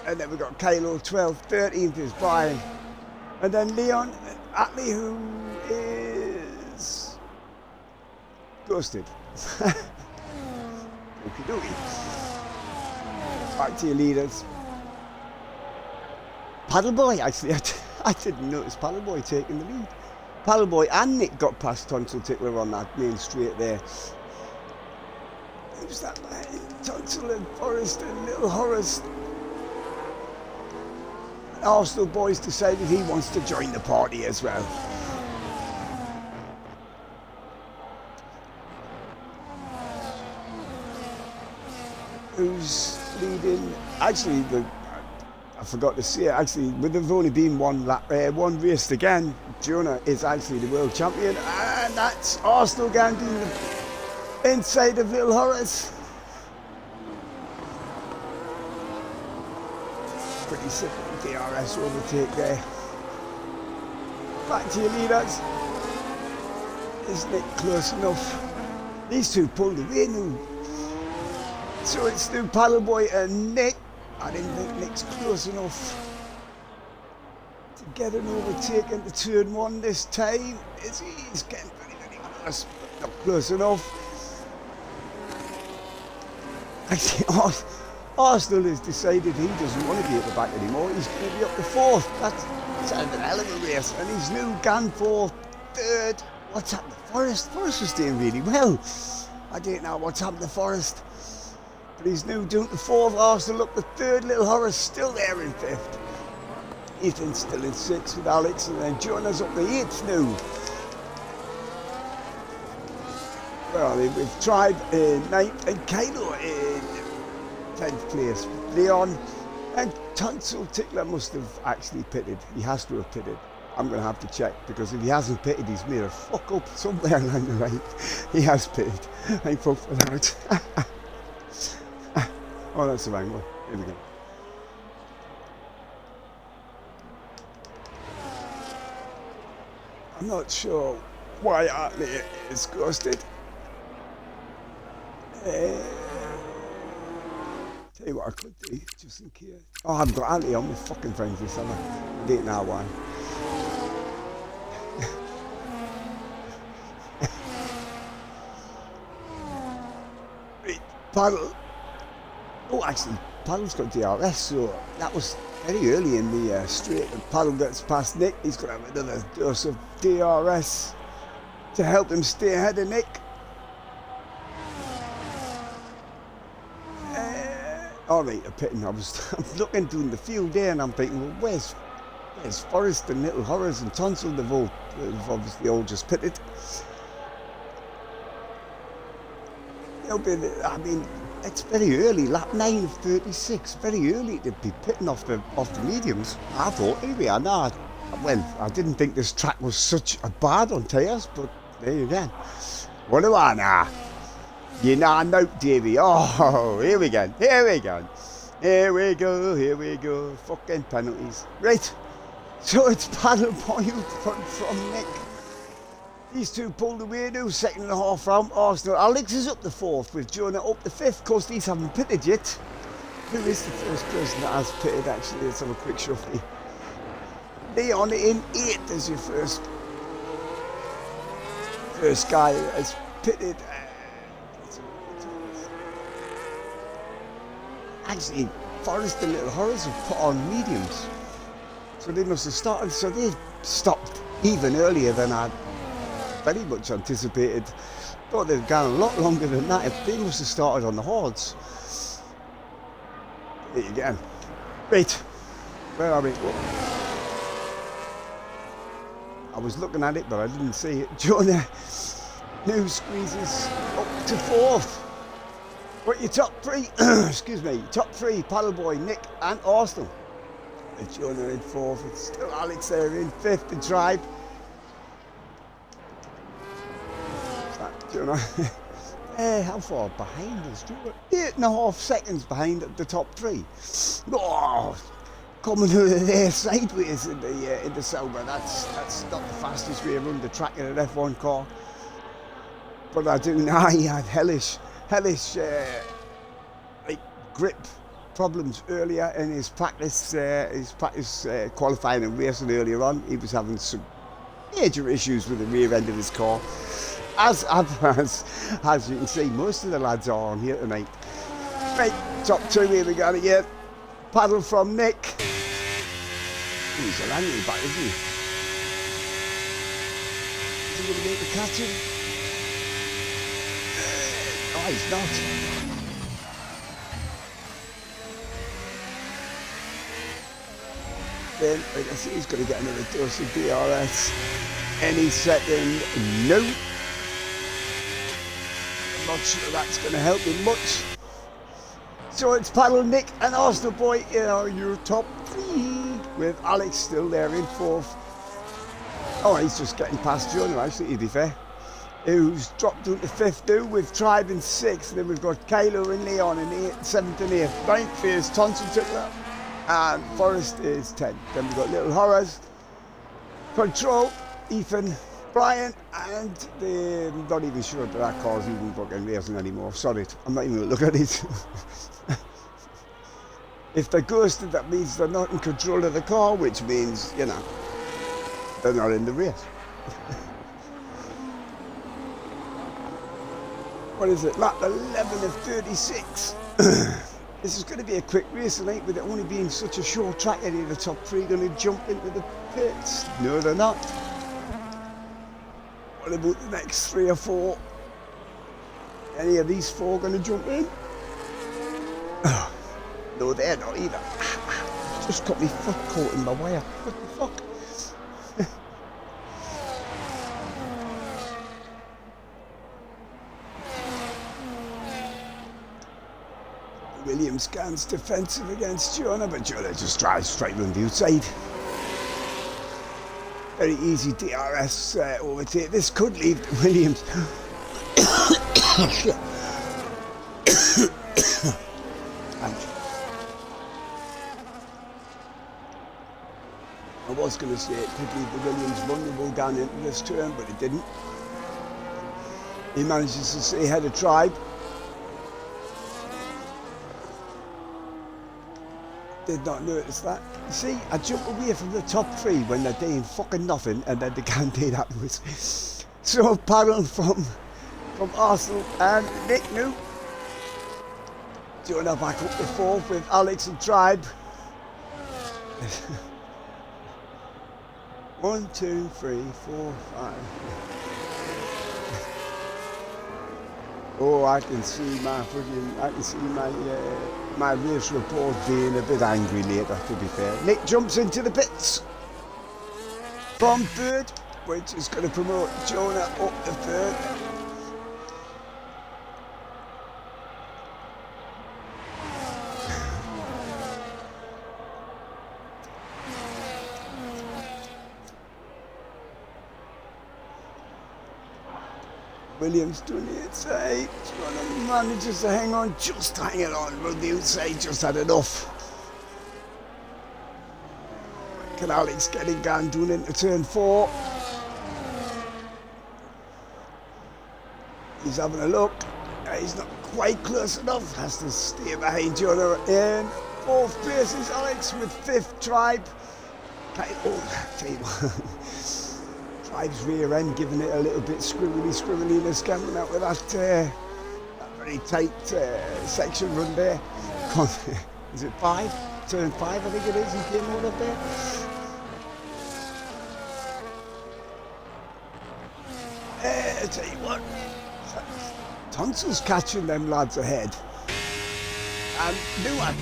and then we've got Kylo 12th, 13th is Brian, and then Leon and Atlee, who is ghosted. Okie dokie. Back to your leaders. Paddleboy, actually, I didn't notice Paddleboy taking the lead. Paddleboy and Nick got past Tunstall Tickler on that main straight there. Who's that man? Tunstall and Forrest and Little Horrors. Arsenal boys decided he wants to join the party as well. Who's leading? Actually, I forgot to say it. Actually, with there only been one one race again, Jonah is actually the world champion, and that's Arsenal going doing the inside of Little Horrors. Pretty simple DRS overtake there. Back to your leaders. Isn't it close enough? These two pulled away now. So it's still Paddleboy and Nick. I didn't think Nick's close enough. get an overtake into turn 1 this time. He's getting very close, but not close enough. Actually, Arsenal has decided he doesn't want to be at the back anymore. He's going to be up to 4th. That's a hell of a race. And he's now gone for 3rd. What's happened to Forest? Forest was doing really well. I don't know what's happened to Forest. But he's now down to 4th. Arsenal up to 3rd. Little Horace still there in 5th. Ethan's still in 6th with Alex. And then Jonah's up to 8th now. Well, we've tried 9th and Kano in 10th place. Leon and Tonsil Tickler must have actually pitted. He has to have pitted. I'm going to have to check, because if he hasn't pitted, he's made a fuck up somewhere along the right. He has pitted. I fucked it out. Oh, that's the wrong one. Here we go. I'm not sure why Artley is ghosted. Tell you what I could do, just in case. Oh, I haven't got Andy on with fucking friends this summer. I didn't know why. Right, Paddle. Oh, actually, Paddle's got DRS, so that was very early in the straight. And Paddle gets past Nick. He's going to have another dose of DRS to help him stay ahead of Nick. Alright, I'm pitting. I'm looking down the field there and I'm thinking, well, where's Forrest and Little Horace and Tonsil? They've obviously all just pitted. I mean, it's very early, lap 9 of 36, very early to be pitting off the mediums. I thought, here we are now. Well, I didn't think this track was such a bad on tyres, but there you go. What do I know? You know, note, Davey. Oh, here we go. Fucking penalties. Right. So it's Paddle Point from Nick. These two pulled away now, 2nd and a half round. Arsenal. Alex is up to 4th with Jonah up to 5th. Of course, these haven't pitted yet. Who is the first person that has pitted, actually? Let's have a quick shuffle. Leon in 8th as your first guy has pitted. Actually, Forrest and Little Horace have put on mediums. So they must have started, so they stopped even earlier than I very much anticipated. Thought they'd gone a lot longer than that. If they must have started on the hards. There you go. Right, where are we? I was looking at it, but I didn't see it. Jonah now squeezes up to 4th. But your top 3, excuse me, top 3, Paddleboy, Nick and Arsenal. It's Jonah in 4th, it's still Alex there in 5th, the Tribe. Jonah, how far behind is Jonah? 8.5 seconds behind the top 3. Oh, coming over there sideways in the Sauber, that's not the fastest way around the track in an F1 car. But I do know he had hellish like grip problems earlier in his practice qualifying and racing earlier on. He was having some major issues with the rear end of his car, as you can see most of the lads are on here tonight. Right, top 2 here we got again. Paddle from Nick. He's a landing back, isn't he? Is he going to be able to catch him? Oh, he's not. Then I guess he's going to get another dose of DRS any second. No. I'm not sure that's going to help him much. So it's Paddle, Nick and Arsenal Boy in your top 3 with Alex still there in 4th. Oh, he's just getting past Jonah, actually, to be fair. Who's dropped down to 5th now with Tribe in 6th. Then we've got Kylo and Leon in 7th and 8th. 9th is Tonsil Tickler and Forrest is 10th. Then we've got Little Horace, Control, Ethan, Brian, and I'm not even sure that car's even fucking racing anymore. Sorry, I'm not even going to look at it. If they're ghosted, that means they're not in control of the car, which means, you know, they're not in the race. What is it? Lap 11 of 36. This is going to be a quick race tonight, with it only being such a short track. Any of the top three going to jump into the pits? No, they're not. What about the next 3 or 4? Any of these 4 going to jump in? No, they're not either. Just got my foot caught in my wire. What the fuck? Williams scans defensive against Jonah, but Jonah just drives straight on the outside. Very easy DRS overtake. This could leave Williams. I was going to say it could leave the Williams vulnerable down into this turn, but it didn't. He manages to stay ahead of Tribe. Did not notice that. You see, I jump away from the top 3 when they're doing fucking nothing, and then they can't do that afterwards. So paddle from Arsenal and Nick New. Jonah back up the 4th with Alex and Tribe. 1, 2, 3, 4, 5. Oh, I can see my race report being a bit angry later, to be fair. Nick jumps into the pits from 3rd, which is going to promote Jonah up to 3rd. Williams doing the inside. Jonah manages to hang on, just hanging on. But the outside just had enough. Can Alex getting down, doing into turn 4. He's having a look. He's not quite close enough. Has to stay behind Jonah. In 4th place is Alex with 5th Tribe. Tribe's rear end giving it a little bit scribbly-ness, coming out with that very tight section run there. Is it 5? Turn 5, I think it is. He came all up there. I tell you what, Tonsil's catching them lads ahead. And do I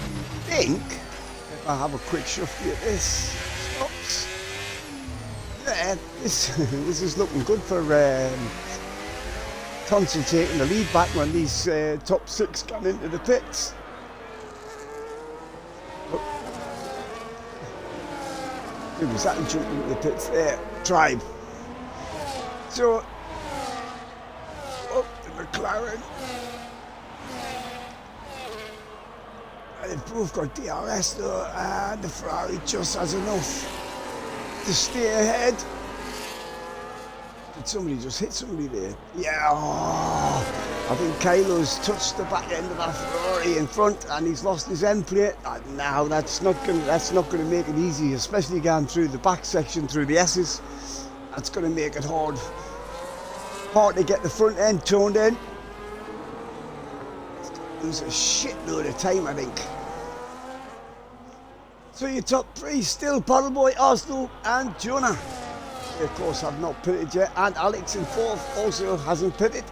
think, if I have a quick shuffle at this, stops. Yeah, this is looking good for Tonsil taking the lead back when these top 6 got into the pits. Who was that jumping into the pits there? Tribe. So, up the McLaren. And they've both got DRS though, and the Ferrari just has enough to stay ahead. Did somebody just hit somebody there? Yeah, oh, I think Kylo's touched the back end of that Ferrari in front, and he's lost his end plate. And now that's not going to make it easy, especially going through the back section through the S's. That's going to make it hard to get the front end toned in. Lose a shitload of time, I think. So your top 3 still Paddleboy, Arsenal and Jonah. They of course have not pitted yet, and Alex in 4th also hasn't pitted.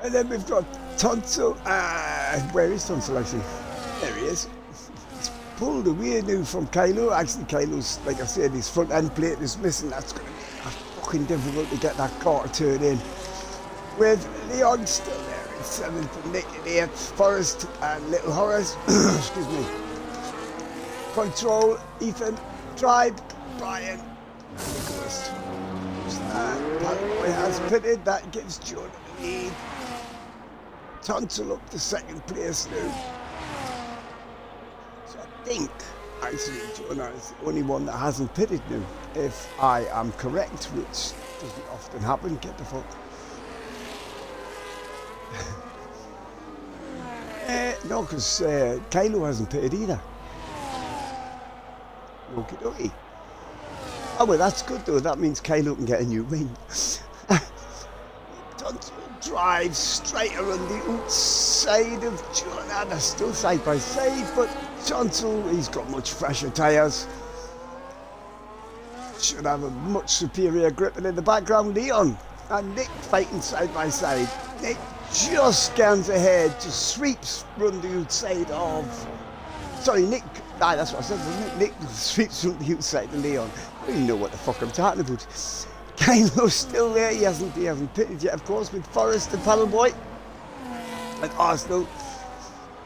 And then we've got Tonsil. Where is Tonsil actually? There he is. He's pulled away now from Kylo. Actually Kylo's, like I said, his front end plate is missing. That's going to be fucking difficult to get that car to turn in. With Leon still there. 7th, Nick in 8th, Forrest and Little Horace, excuse me. Control, Ethan, Tribe, Brian, and Nicholas. Paddleboy has pitted, that gives Jonah the lead. Tonsil up to 2nd place now. So I think, actually, Jonah is the only one that hasn't pitted now, if I am correct, which doesn't often happen. Get the fuck. No, because Kylo hasn't pitted either. Okie dokie. Oh, well, that's good though. That means Kylo can get a new wing. Tunzel drives straight around the outside of John. They're still side by side, but Tunzel, he's got much fresher tyres. Should have a much superior grip. And in the background, Leon and Nick fighting side by side. Nick just scans ahead, just sweeps round the outside of... Sorry, Nick... Ah, that's what I said, wasn't it? Nick sweeps round the outside of Leon. I don't even know what the fuck I'm talking about. Kylo's still there. He hasn't pitted yet, of course, with Forrest and Paddleboy. And Arsenal.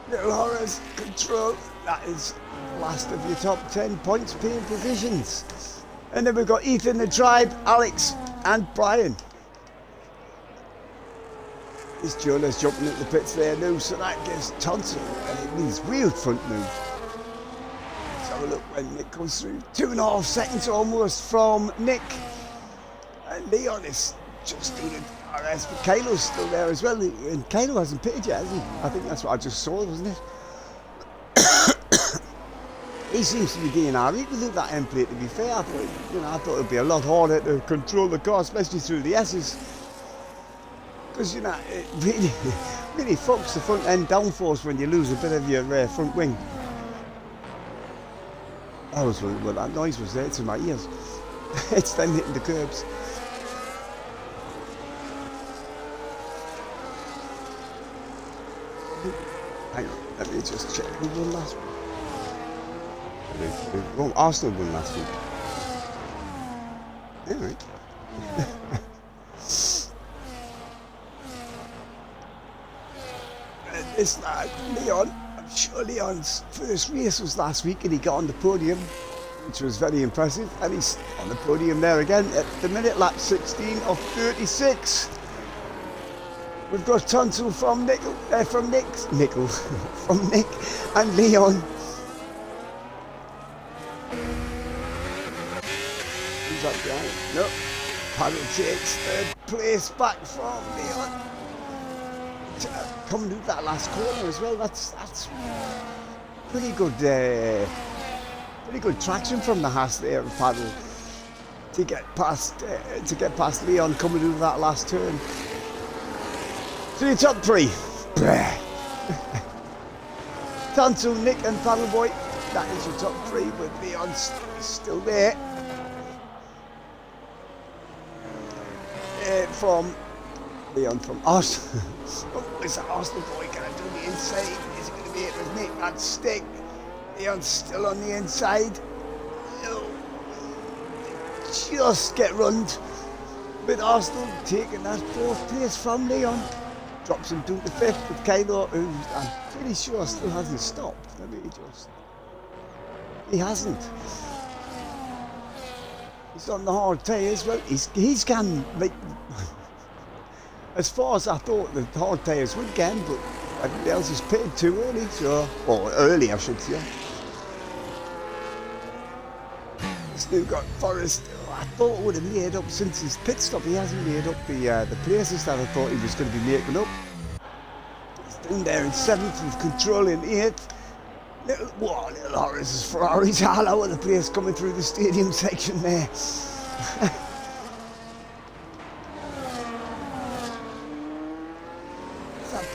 Little Horrors control. That is last of your top 10 points paying positions. And then we've got Ethan, the tribe, Alex, and Brian. This Jonah's jumping at the pits there now, so that gives Tunzel his real front move. Let's have a look when Nick comes through. 2.5 seconds almost from Nick. And Leon is just doing RS, but Kylo's still there as well. And Kylo hasn't pitted yet, has he? I think that's what I just saw, wasn't it? He seems to be doing alright with that end plate, to be fair. I thought it would be a lot harder to control the car, especially through the S's. Because, it really fucks the front end downforce when you lose a bit of your front wing. That was what that noise was there. It's in my ears. It's them hitting the curbs. Hang on, let me just check who won last week. Well, Arsenal won last week. Anyway. This lad, Leon, I'm sure Leon's first race was last week and he got on the podium, which was very impressive, and he's on the podium there again at the minute, lap 16 of 36. We've got Tunzel from Nick and Leon. Who's that behind? Nope. Paddle takes third place back from Leon. Coming to that last corner as well. That's pretty good traction from the Haas there, Paddle, to get past Leon coming to that last turn. So your top three. Tunzel, Nick and Paddleboy. That is your top three, with Leon still there. Leon from Arsenal. Oh, is that Arsenal boy going to do the inside? Is it going to be it with Nick? That's stick. Leon's still on the inside. No. Just get runned with Arsenal taking that fourth place from Leon. Drops him to the fifth with Kylo, who I'm pretty sure still hasn't stopped. He hasn't. He's on the hard tyres. Well, he's can like. As far as I thought the hard tyres would get, but everybody else is pitted too early, or early I should say. Still got Forrest. I thought would have made up since his pit stop. He hasn't made up the places that I thought he was going to be making up. He's down there in 7th with control in 8th. Little Horace's Ferraris all over the place coming through the stadium section there.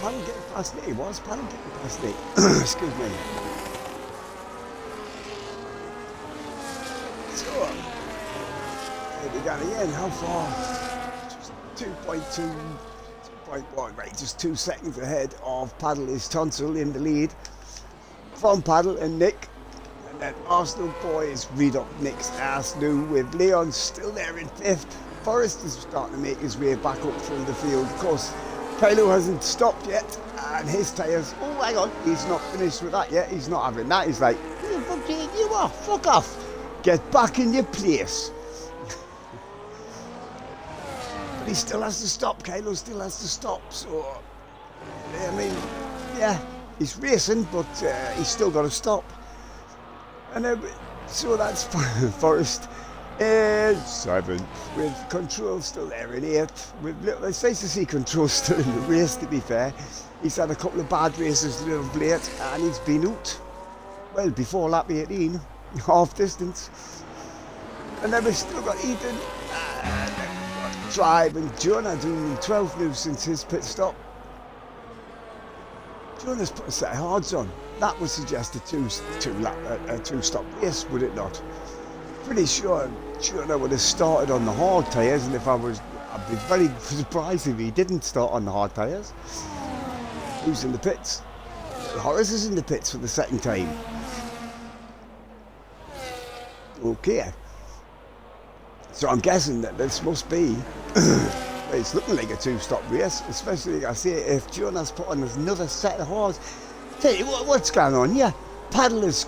Paddle getting past Nick. It was Paddle getting past Nick. Excuse me. So, here we go again. How far? Just 2.2, 2.1. Right, just 2 seconds ahead of Paddle is Tunzel in the lead. From Paddle and Nick. And then Arsenal boys read up Nick's ass now, with Leon still there in 5th. Forrest is starting to make his way back up from the field. Of course, Kylo hasn't stopped yet, and his tyres, oh hang on, he's not finished with that yet, he's not having that, he's like, you are, fuck off, get back in your place. But he still has to stop, Kylo still has to stop, so, I mean, yeah, he's racing, but he's still got to stop. And so that's Forrest. 7th, with Control still there in 8th. It's nice to see Control still in the race, to be fair. He's had a couple of bad races of late, and he's been out, well, before lap 18. half distance. And then we've still got Ethan, Drive and Jonah doing 12 new since his pit stop. Jonah's put a set of hards on. That would suggest a two-stop race, would it not? Pretty sure Jonah would have started on the hard tyres, and I'd be very surprised if he didn't start on the hard tyres. Who's in the pits? Horace is in the pits for the second time. Okay. So I'm guessing that this must be, it's looking like a two-stop race, especially, I say, if Jonah's put on another set of horses. Tell you what's going on here? Paddle is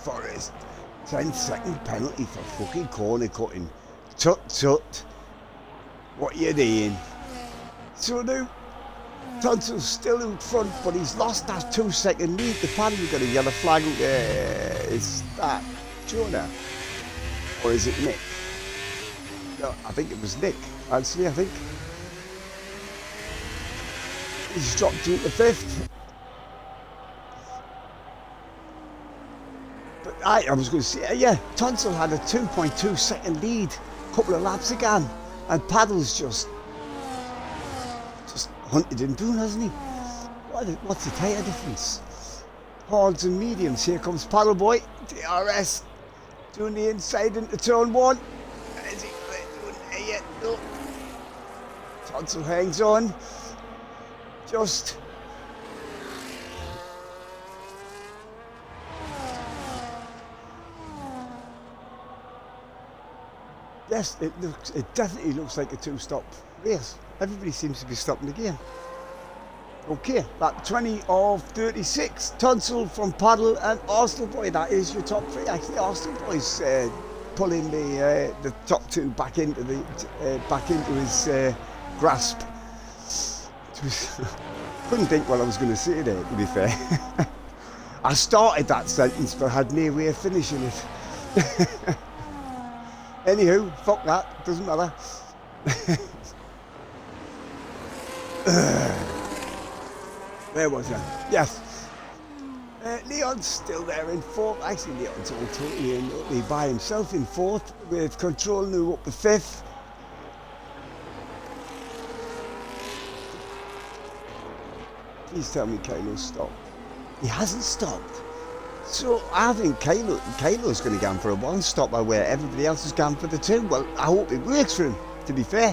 Forrest, 10-second penalty for fucking corner cutting. Tut. What you doing? So now, Tunsel's still in front, but he's lost that 2-second lead. The paddle's got a yellow flag. Is that Jonah? Or is it Nick? No, I think it was Nick, actually, I think. He's dropped to the 5th. But I was going to say, yeah, Tunsel had a 2.2 second lead a couple of laps again. And Paddle's just hunted him down, hasn't he? What's the tyre difference? Hards and mediums. Here comes Paddle Boy, DRS, doing the inside into turn 1. Is he doing it yet? No. Tunsel hangs on. Just yes, it definitely looks like a two-stop race. Everybody seems to be stopping again. Okay, lap 20 of 36. Tunsel from Paddle and Arsenal Boy. That is your top 3. Actually, Arsenal Boy's pulling the top 2 back into his grasp. Couldn't think what I was going to say there, to be fair. I started that sentence but had no way of finishing it. Anywho, fuck that, doesn't matter. Where was I? Yes. Leon's still there in 4th. Actually, Leon's all totally by himself in 4th, with Control New up the 5th. Please tell me Kylo's stopped. He hasn't stopped. So I think Kylo's going to go for a one-stopper where everybody else is going for the 2. Well, I hope it works for him, to be fair.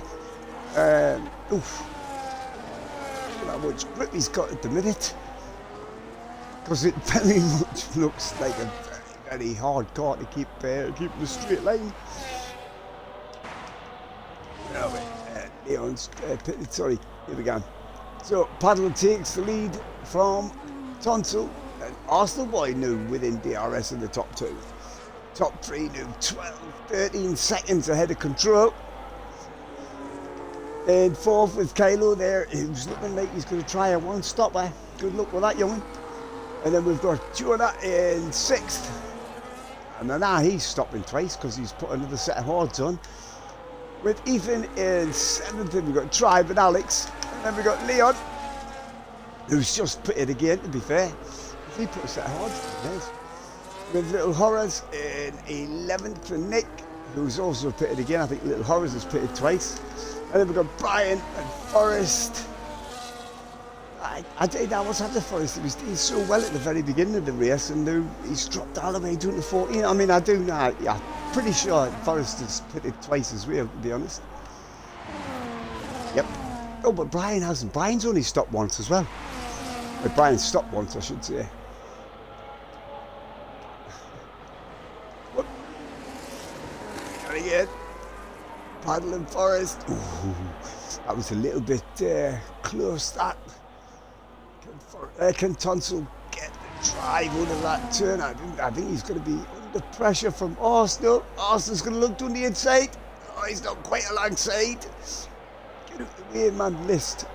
How much grip he's got at the minute. Because it very much looks like a very, very hard car to keep in a straight line. Leon's sorry, here we go. So Paddle takes the lead from Tunsel, and Arsenal Boy new within DRS in the top 2. Top 3 new 13 seconds ahead of Control. In 4th with Kylo there, who's looking like he's going to try a one-stopper. Good luck with that, young'un. And then we've got Jonah in 6th. And then he's stopping twice because he's put another set of hards on. With Ethan in 7th, and we've got Tribe and Alex. And then we've got Leon, who's just pitted again, to be fair. If he put a set of hards, yes. With Little Horrors in 11th, and Nick, who's also pitted again. I think Little Horrors has pitted twice. And then we've got Brian and Forrest. I did almost have the Forrest. He was doing so well at the very beginning of the race, and now he's dropped all the way down to 14. I mean, I do know. Yeah, pretty sure Forrest has pitted twice as well, to be honest. Yep. Oh, but Brian hasn't. Brian's only stopped once as well. Well, Brian stopped once, I should say. What? And again. Paddle and Forrest. Ooh, that was a little bit close, that. Can Tunsel get the drive out of that turn? I think he's going to be under pressure from Arsenal. Arsenal's going to look down the inside. Oh, he's not quite alongside. Get out the way, man, list.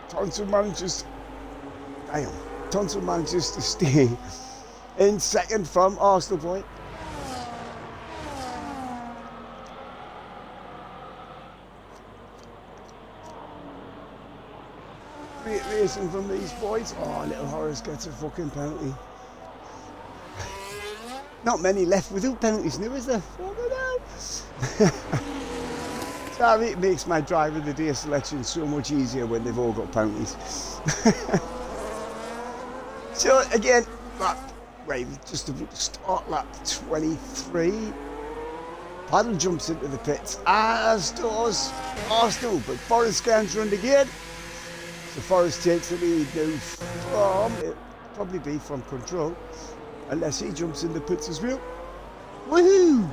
Tunsel manages to stay in 2nd from Arsenal Boy. racing from these boys. Oh, Little Horace gets a fucking penalty. Not many left without penalties now, is there? So it makes my driver of the day selection so much easier when they've all got penalties. So again, just about to start lap 23. Paddle jumps into the pits, as does Arsenal, but Forrest comes round again. So Forrest takes the lead now from, it'll probably be from control, unless he jumps in the pits as well. Woohoo!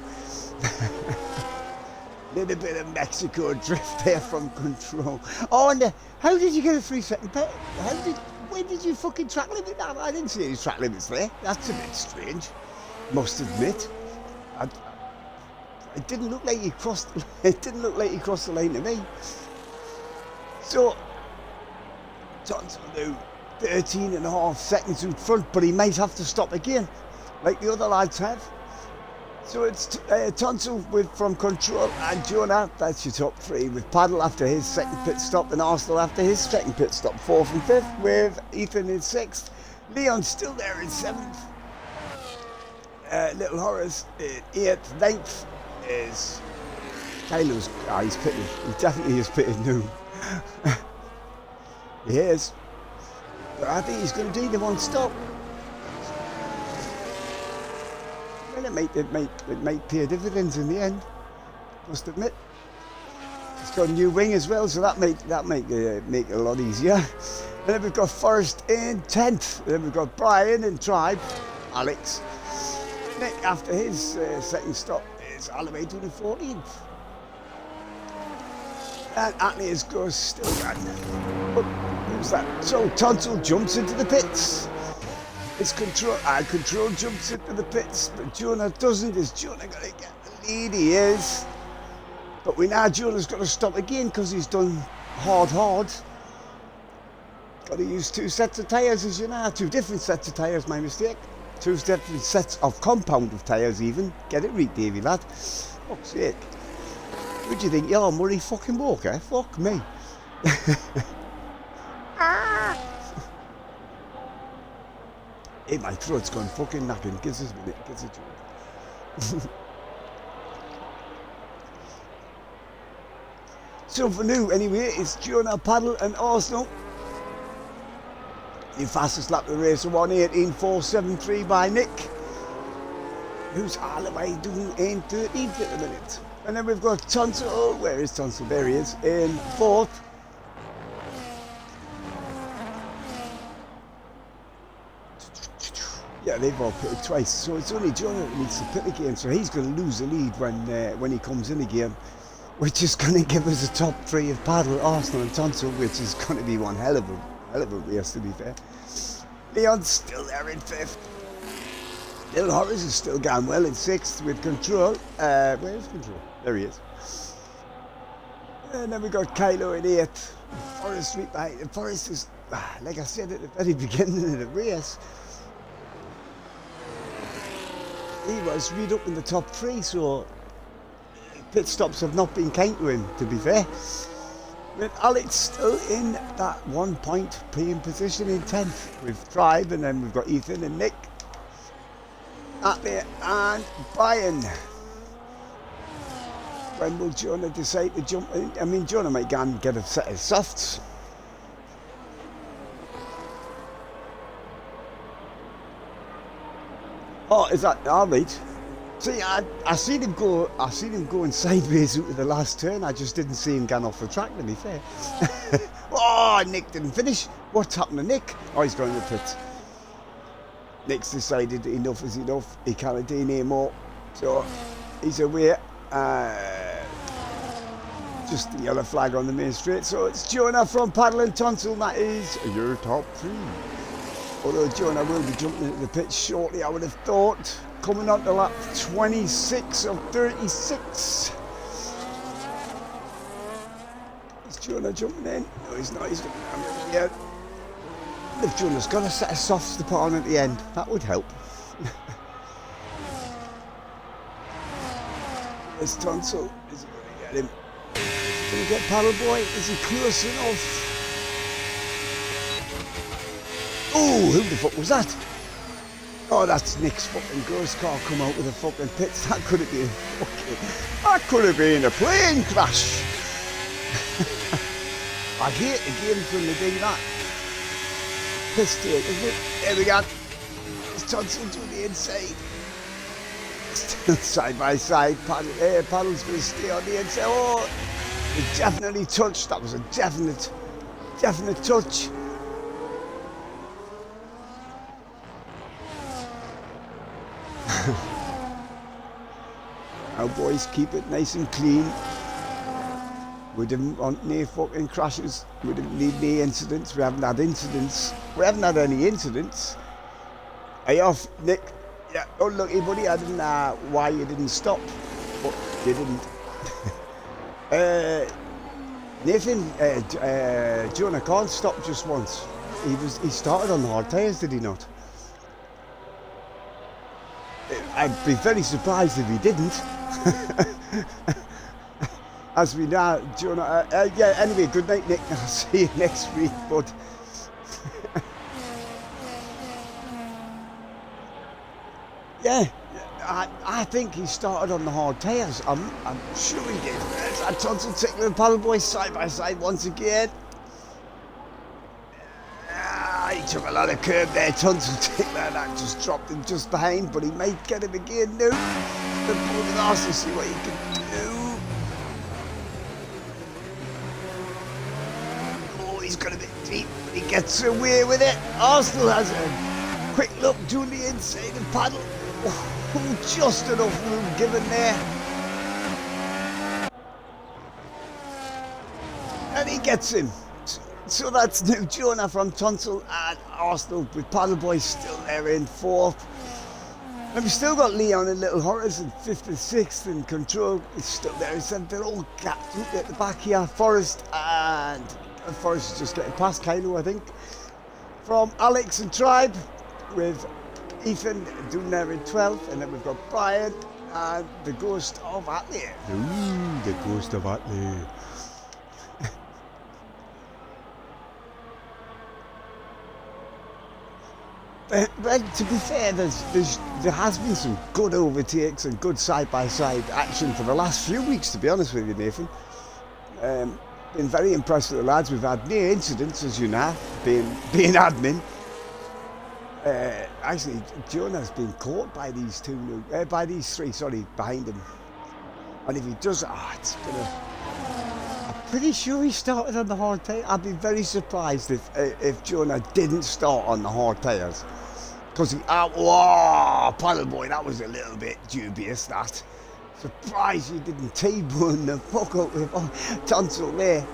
Little bit of Mexico drift there from control. Oh, and how did you get a 3 second pit? When did you fucking track limit that? I didn't see any track limits there. That's a bit strange, must admit. It didn't look like he crossed. It didn't look like he crossed the line to me. So Johnson now 13.5 seconds in front, but he might have to stop again, like the other lads have. So it's Tunsil from control and Jonah. That's your top three, with Paddle after his second pit stop and Arsenal after his second pit stop, 4th and 5th, with Ethan in 6th. Leon still there in 7th. Little Horace in 8th. 9th is Kylo's. He's pitted. He definitely is pitted now. He is. But I think he's going to do the one stop. Well, it might pay dividends in the end, must admit. It's got a new wing as well, so that make it a lot easier. And then we've got Forrest in 10th. And then we've got Brian in Tribe, Alex. Nick after his second stop is all the way to the 14th. And Atlas goes still running. Oh, who's that? So Tonsil jumps into the pits. It's Control jumps into the pits, but Jonah doesn't. Is Jonah going to get the lead? He is. But we know Jonah's got to stop again because he's done hard. Got to use 2 sets of tyres, as you know. 2 different sets of tyres, my mistake. 2 different sets of compound of tyres even. Get it right, Davey lad. Fuck's sake. What do you think? You're Murray fucking Walker? Fuck me. Hey, my throat's gone fucking knacking. Gives us a minute. Gives it to me. So for now, anyway, it's Jonah, Paddle and Arsenal. The fastest lap of the race, 1:18.473 by Nick, who's all the way doing in 13th at the minute. And then we've got Tonsil. Oh, where is Tonsil? There he is, in 4th. Yeah, they've all pitted twice, so it's only Jonah that needs to pit again, so he's going to lose the lead when he comes in again, which is going to give us a top 3 of Paddle, Arsenal and Tonsil, which is going to be one hell of a race, to be fair. Leon's still there in 5th. Little Horace is still going well in 6th with Control. Where's Control? There he is. And then we got Kylo in 8th. Forrest right behind him. Forrest is, like I said at the very beginning of the race, he was right up in the top 3, so pit stops have not been kind to him, to be fair. With Alex still in that 1 point paying position in 10th with Tribe, and then we've got Ethan and Nick out there, and Brian. When will Jonah decide to jump in? I mean, Jonah might go and get a set of softs. Oh, is that all right? See, I seen him going sideways out of the last turn. I just didn't see him going off the track, to be fair. Oh, Nick didn't finish. What's happened to Nick? Oh, he's going to the pits. Nick's decided enough is enough. He can't do any more. So he's away. Just the yellow flag on the main straight. So it's Jonah from Paddle and Tonsil. That is your top 3. Although Jonah will be jumping into the pits shortly, I would have thought. Coming on to lap 26 of 36. Is Jonah jumping in? No, he's not. He's jumping in again. If Jonah's got a set of softs to put on at the end, that would help. There's Tonsil. Is he going to get him? Going to get Paddle Boy? Is he close enough? Oh, who the fuck was that? Oh, that's Nick's fucking ghost car come out with a fucking pits. That could have been a plane crash. I hate the games when they do that. Piss take, isn't it? There we go. It's Tonsil to the inside. Still side by side. Paddle's going to stay on the inside. Oh, it definitely touched. That was a definite touch. Our boys keep it nice and clean. We didn't want no fucking crashes. We didn't need any incidents. We haven't had incidents. We haven't had any incidents. Are you off, Nick? Yeah, unlucky buddy. I didn't know why you didn't stop, but you didn't. Nathan, Jonah can't stop just once. He started on the hard tyres, did he not? I'd be very surprised if he didn't. As we know, Jonah. Yeah. Anyway, good night, Nick. I'll see you next week, bud. Yeah, I think he started on the hard tyres. I'm sure he did. There's that Tonsil Tickler and Paddle Boy side by side once again. He took a lot of curb there, Tonsil Tickler. That just dropped him just behind, but he might get him again now. The ball with Arsenal, see what he can do. Oh, he's got a bit deep, but he gets away with it. Arsenal has a quick look down the inside and Paddle. Oh, just enough room given there. And he gets him. So that's new Jonah from Tonsil and Arsenal with Paddle Boy still there in fourth. And we've still got Leon and Little Horrors in fifth and sixth, and Control is still there. They're all gapped at the back here. Forrest is just getting past Kylo, I think. From Alex and Tribe with Ethan doing there in 12th, and then we've got Brian and the Ghost of Atlee. Ooh, the Ghost of Atlee. But to be fair, there has been some good overtakes and good side-by-side action for the last few weeks, to be honest with you, Nathan. Been very impressed with the lads. We've had near incidents, as you know, being admin. Actually, Jonah's been caught by these three, behind him. And if he does, it's gonna. I'm pretty sure he started on the hard tyre. I'd be very surprised if Jonah didn't start on the hard tyres, because Paddle Boy, that was a little bit dubious. That surprised you didn't T-bone the fuck up with Tonsil there.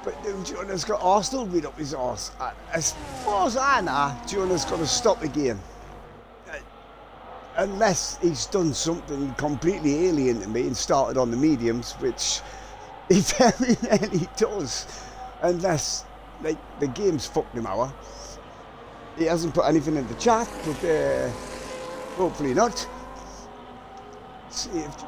But now Jonah's got Arsenal beat up his arse. As far as I know, Jonah's got to stop again. Unless he's done something completely alien to me and started on the mediums, which he very rarely does. Unless, like, the game's fucked him over. He hasn't put anything in the chat, but hopefully not. See if,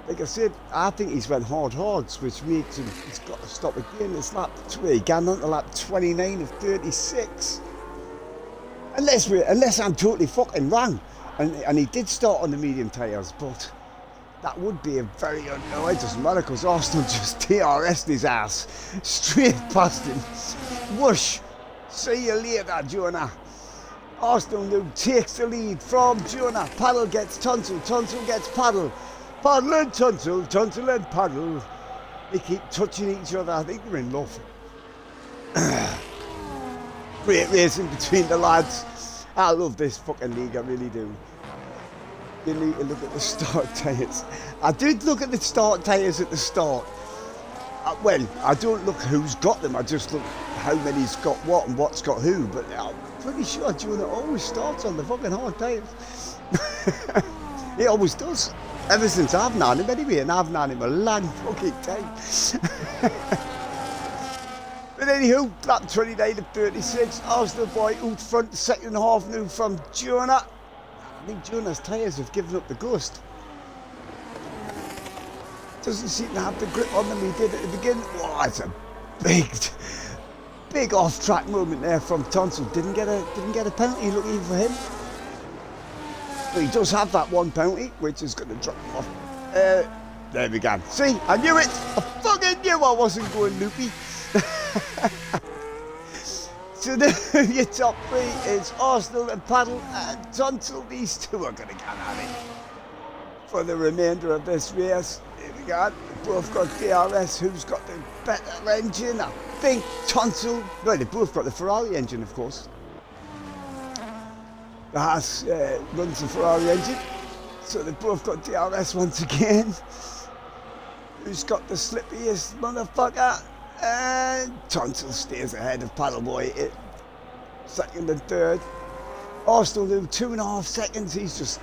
like I said, I think he's went hards, which makes him, he's got to stop again. It's lap 3, gone on to lap 29 of 36. Unless I'm totally fucking wrong. And he did start on the medium tyres, but that would be a very, no, it doesn't matter, because Arsenal just TRS'd his ass straight past him. Whoosh! See you later, Jonah. Arsenal now takes the lead from Jonah. Paddle gets Tonsil, Tonsil gets Paddle. Paddle and Tonsil, Tonsil and Paddle. They keep touching each other. I think they're in love. Great racing between the lads. I love this fucking league, I really do. You need to look at the start tyres. I did look at the start tyres at the start. Well, I don't look who's got them, I just look how many's got what and what's got who, but I'm pretty sure Jonah always starts on the fucking hard tyres. He always does. Ever since I've known him anyway, and I've known him a long fucking time. But anywho, lap 29 to 36, Arsenal boy out front, second half now from Jonah. I think Jonah's tyres have given up the ghost. Doesn't seem to have the grip on them he did at the beginning. Oh, it's a Big off-track moment there from Tonsil. Didn't get a penalty. Lucky for him. But he does have that one penalty, which is going to drop him off. There we go. See, I knew it. I fucking knew I wasn't going loopy. So your top three is Arsenal and Paddle and Tonsil. These two are going to get at it for the remainder of this race. Here we go. They both got DRS. Who's got the better engine? I think Tonsil. Well, they both got the Ferrari engine, of course. The Haas runs the Ferrari engine. So they both got DRS once again. Who's got the slippiest motherfucker? And Tonsil stays ahead of Paddleboy, second and third. Arsenal do 2.5 seconds. He's just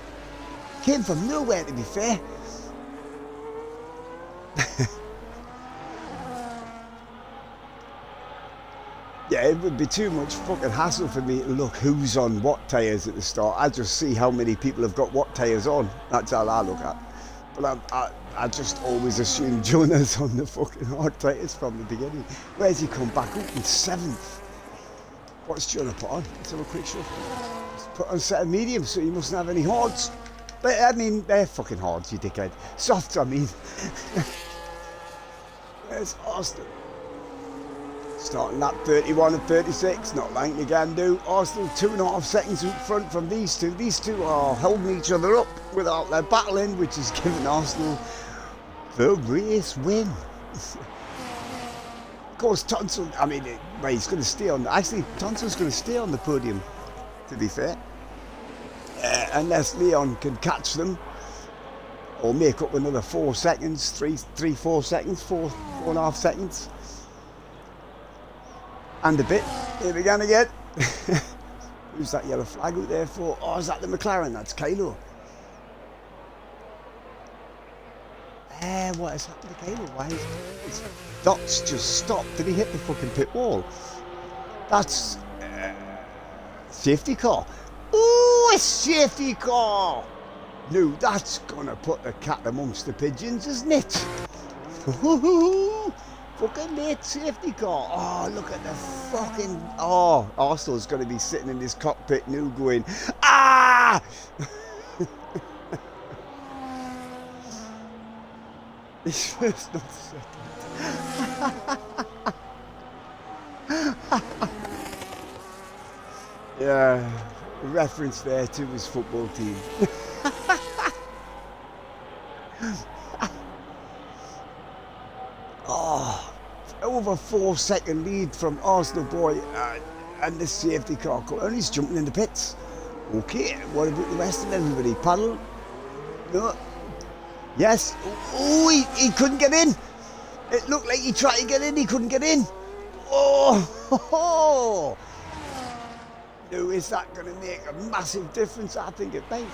came from nowhere, to be fair. Yeah, it would be too much fucking hassle for me to look who's on what tyres at the start. I just see how many people have got what tyres on. That's all I look at. But I just always assume Jonah's on the fucking hard tyres from the beginning. Where's he come back up in 7th? What's Jonah put on? Let's have a quick shuffle. He's put on a set of mediums, so he mustn't have any hards. But, I mean, they're fucking hards, you dickhead. Softs, I mean. Where's Arsenal? Starting lap 31 and 36, not like they can do. Arsenal 2.5 seconds in front from these two. These two are holding each other up without their battling, which is giving Arsenal the race win. Of course, Tonsil, I mean, well, he's going to stay on. Actually, Tonsil's going to stay on the podium, to be fair. Unless Leon can catch them or make up another 4 seconds, 4 seconds, 4.5 seconds. And a bit. Here we go again. Who's that yellow flag out there for? Oh, is that the McLaren? That's Kylo. What has happened to Kylo? Why is his dots just stopped? Did he hit the fucking pit wall? That's safety car. Oh, a safety car. No, that's gonna put the cat amongst the pigeons, isn't it? Fucking late safety car. Oh, look at the fucking... Oh, Arsenal's going to be sitting in his cockpit now going, ah! He's first, not second. Yeah, a reference there to his football team. Oh, over 4 second lead from Arsenal boy and the safety car. And he's jumping in the pits. Okay, what about the rest of everybody? Paddle? No. Yes. Oh, he couldn't get in. It looked like he tried to get in, he couldn't get in. Oh. No, is that going to make a massive difference? I think it might.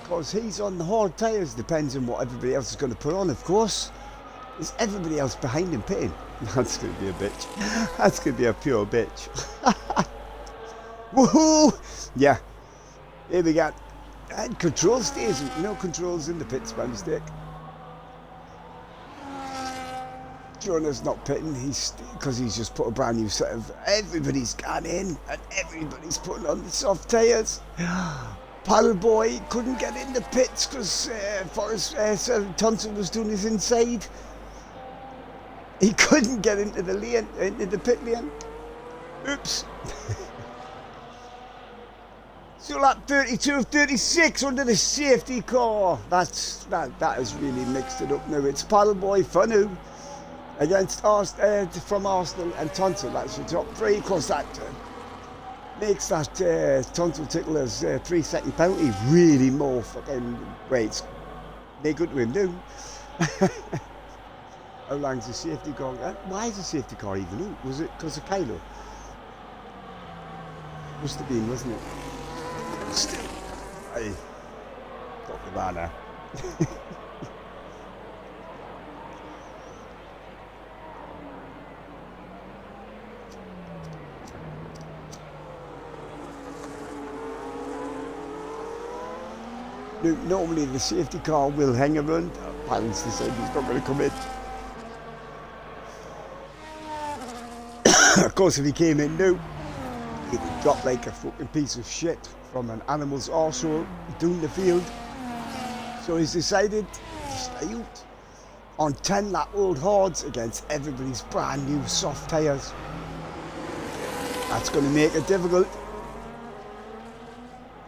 Because he's on the hard tyres. Depends on what everybody else is going to put on, of course. Is everybody else behind him pitting? That's going to be a bitch. That's going to be a pure bitch. Woohoo! Yeah. Here we go. And control stays. No controls in the pits by mistake. Jonah's not pitting. Because he's just put a brand new set of... Everybody's gone in and everybody's putting on the soft tyres. Paddle boy couldn't get in the pits because Tonsil was doing his inside. He couldn't get into the lane, into the pit lane. Oops. So lap 32 of 36 under the safety car. That has really mixed it up now. It's Paddleboy Fanu against from Arsenal and Tonsil. That's your top three. Of course, that makes that Tonsil Tickler's 3 second penalty really more fucking weights. They're good to him now. How long's the safety car? Why is the safety car even out? Was it because of Kylo? Must have been, wasn't it? Still, I got the banner. Normally the safety car will hang around. Paddles decided he's not going to come in. Of course, if he came in new, he would drop like a fucking piece of shit from an animal's arsehole down the field. So he's decided to stay out on 10 lap old hards against everybody's brand new soft tyres. That's going to make it difficult.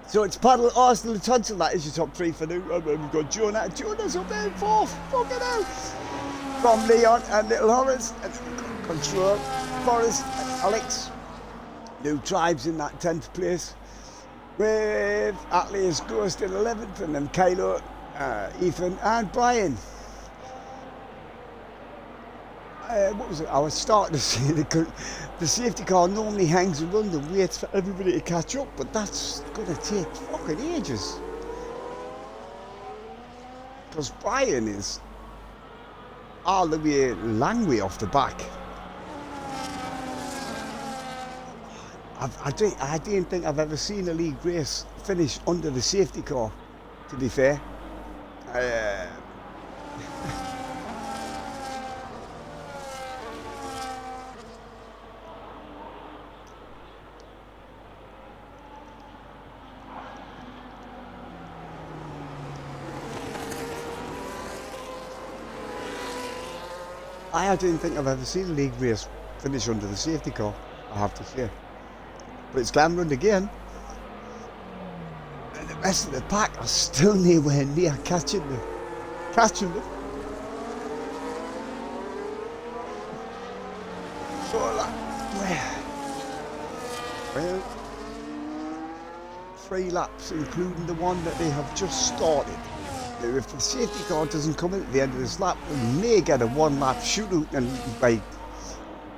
So it's Paddle, Arsenal and Tunstall, that is your top three for now. And then we've got Jonah. Jonah's up there in fourth. Fucking hell. From Leon and Little Horace. And then we've got Control, Forrest and Alex. New Tribes in that 10th place. With Atlas Ghost in 11th. And then Kylo, Ethan and Brian. What was it? I was starting to say the safety car normally hangs around and waits for everybody to catch up, but that's going to take fucking ages. Because Brian is all the way, long way off the back. I don't think I've ever seen a league race finish under the safety car, to be fair. I don't think I've ever seen a league race finish under the safety car, I have to say. But it's glamouring again. And the rest of the pack are still nowhere near catching them. So well, 3 laps, including the one that they have just started. Now, if the safety car doesn't come in at the end of this lap, we may get a 1 lap shootout, and by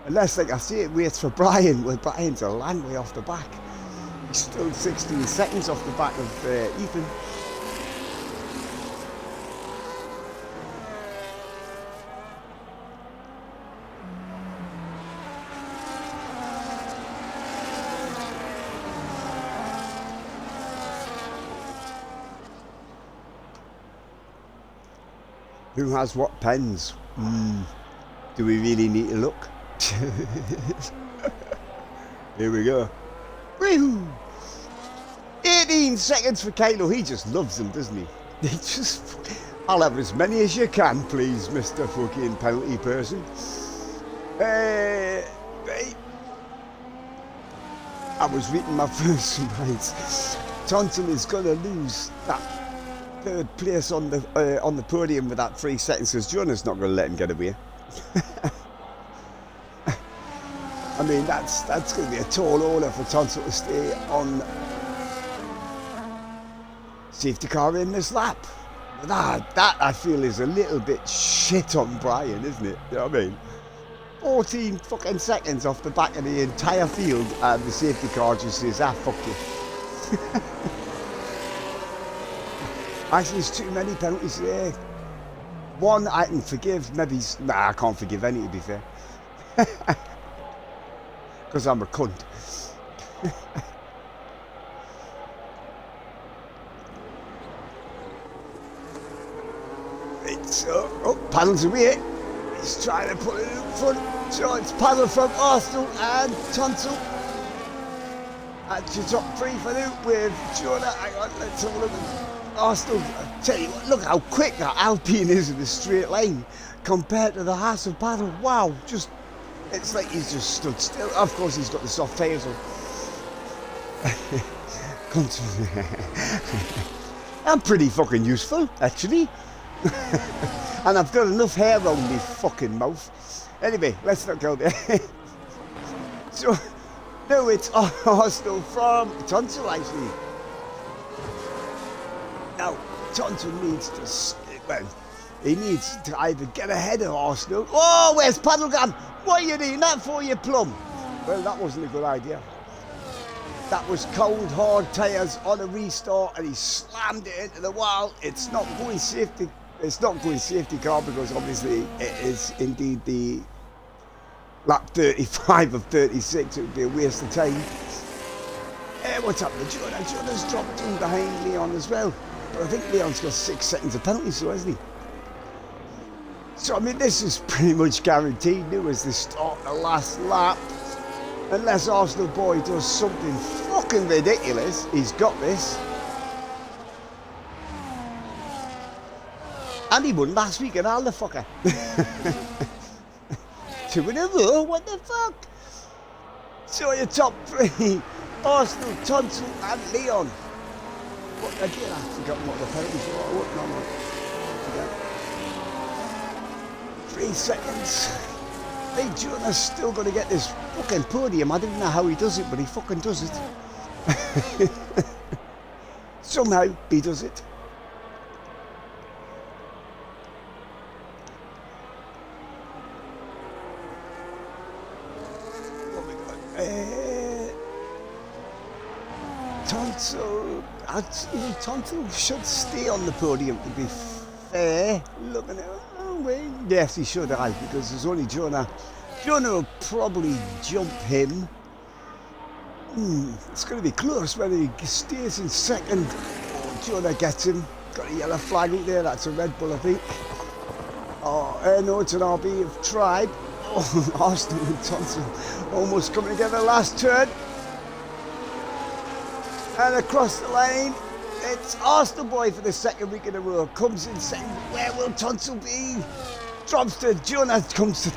unless, like I say, it waits for Brian. Well, Brian's a long way off the back. He's still 16 seconds off the back of Ethan. Who has what pens? Do we really need to look? Here we go. Woohoo! 18 seconds for Kylo. He just loves them, doesn't he? He just... I'll have as many as you can, please, Mr. fucking penalty person. I was reading my first lines. Tonton is going to lose that 3rd place on the podium with that 3 seconds, because Jonah's not going to let him get away. I mean, that's going to be a tall order for Tonsil to stay on safety car in this lap. That I feel is a little bit shit on Brian, isn't it? You know what I mean? 14 fucking seconds off the back of the entire field, and the safety car just says, fuck you. Actually, there's too many penalties there. One I can forgive, maybe... Nah, I can't forgive any, to be fair. Because I'm a cunt. It's... oh, Paddle's away. He's trying to put it in front. So it's Paddle from Arsenal and Tunstall. That's your top 3 for now with Jonah. Hang on, let's have a look at Arsenal. I tell you what, look how quick that Alpine is in a straight line compared to the Haas of Paddle. Wow, just, it's like he's just stood still. Of course, he's got the soft tyres on. I'm pretty fucking useful, actually. And I've got enough hair on my fucking mouth. Anyway, let's not go there. So, no, it's Arsenal from Tunstall, actually. Now, Tunstall needs to, well, he needs to either get ahead of Arsenal. Oh, where's Paddle gone? What are you doing that for, you plum? Well, that wasn't a good idea. That was cold, hard tyres on a restart, and he slammed it into the wall. It's not going safety. It's not going safety car, because obviously it is indeed the lap 35 of 36. It would be a waste of time. What's up to Jonah? Jonah's dropped in behind Leon as well. But I think Leon's got 6 seconds of penalty, so hasn't he? So, I mean, this is pretty much guaranteed now as they start the last lap. Unless Arsenal boy does something fucking ridiculous, he's got this. And he won last week and all the fucker. 2 in a row, what the fuck? So your top three, Arsenal, Tonsil and Leon. But again, I've forgotten what the penalties were. Oh, no. 3 seconds. Hey, Jonah's still going to get this fucking podium. I don't know how he does it, but he fucking does it. Somehow, he does it. Tonsil should stay on the podium, to be fair. Looking at him, yes, he should have, because there's only Jonah. Jonah will probably jump him. It's going to be close whether he stays in second or Jonah gets him. Got a yellow flag out there, that's a Red Bull, I think. Oh, no, it's an RB of Tribe. Oh, Arsenal and Tonsil almost coming together last turn. And across the lane, it's Arsenal boy for the second week in a row. Comes in second. Where will Tonsil be? Drops to Jonah, comes to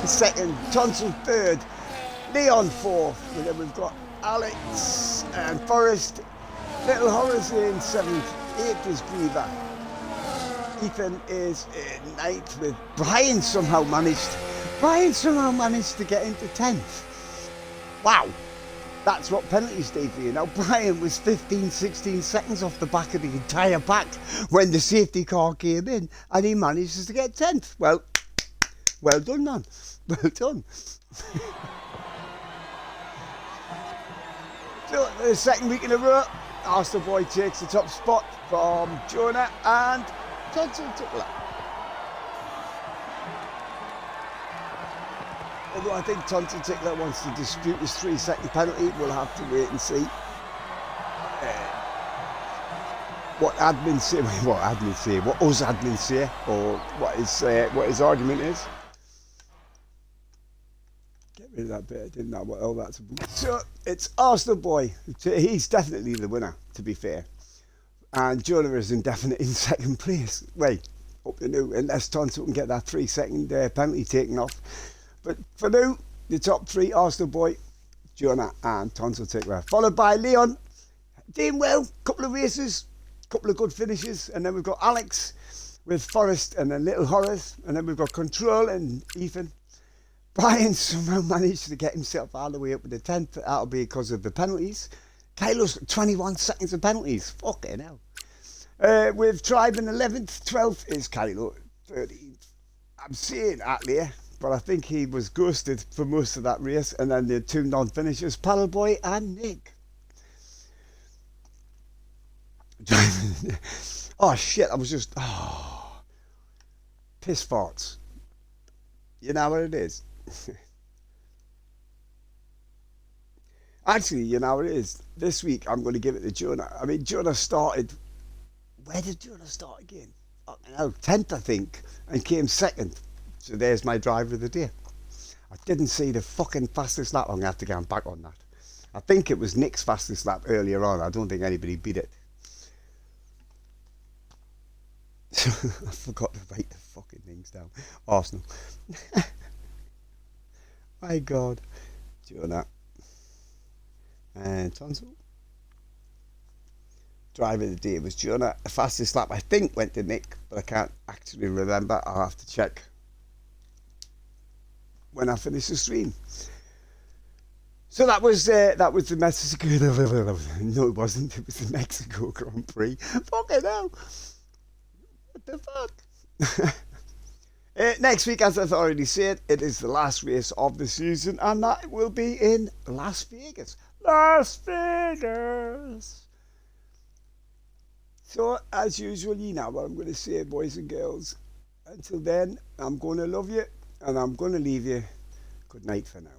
second. Tonsil third. Leon fourth. And then we've got Alex and Forrest. Little Horace in seventh. Eighth is Breather. Ethan is in ninth with Brian somehow managed to get into 10th. Wow. That's what penalties do for you. Now, Brian was 15, 16 seconds off the back of the entire pack when the safety car came in, and he manages to get 10th. Well done, man. Well done. So, the second week in a row, Arsenal boy takes the top spot from Jonah and Tonsil Tickler. Although I think Tonsil Tickler wants to dispute his 3-second penalty, we'll have to wait and see. What us admin say, or what his argument is. Get rid of that bit, I didn't know what all that's about. So it's Arsenal boy. He's definitely the winner, to be fair. And Jonah is indefinite in second place. Wait, hope you knew, unless Tonsil can get that 3-second penalty taken off. But for now, the top three, Arsenal boy, Jonah and Tonsil Tickler. Followed by Leon, doing well, couple of races, couple of good finishes. And then we've got Alex with Forrest and then Little Horace. And then we've got Control and Ethan. Brian somehow managed to get himself all the way up to the 10th. That'll be because of the penalties. Kylo's got 21 seconds of penalties. Fucking hell. With Tribe in 11th, 12th is Kylo, 13th. I'm saying that there. But I think he was ghosted for most of that race. And then the two non-finishers, Paddleboy and Nick. Oh shit, I was just... piss farts. You know what it is? Actually, you know what it is? This week I'm going to give it to Jonah. I mean, Jonah started... Where did Jonah start again? 10th, I think. And came second. So there's my driver of the day. I didn't see the fucking fastest lap. I'm going to have to go back on that. I think it was Nick's fastest lap earlier on. I don't think anybody beat it. I forgot to write the fucking things down. Arsenal. My God. Jonah. And Tonsil. Driver of the day was Jonah. The fastest lap I think went to Nick, but I can't actually remember. I'll have to check when I finish the stream. So that was the Mexico. No, it wasn't. It was the Mexico Grand Prix. Fucking hell! What the fuck? Next week, as I've already said, it is the last race of the season, and that will be in Las Vegas. Las Vegas. So, as usual, you know what I'm going to say, boys and girls. Until then, I'm going to love you. And I'm going to leave you. Good night for now.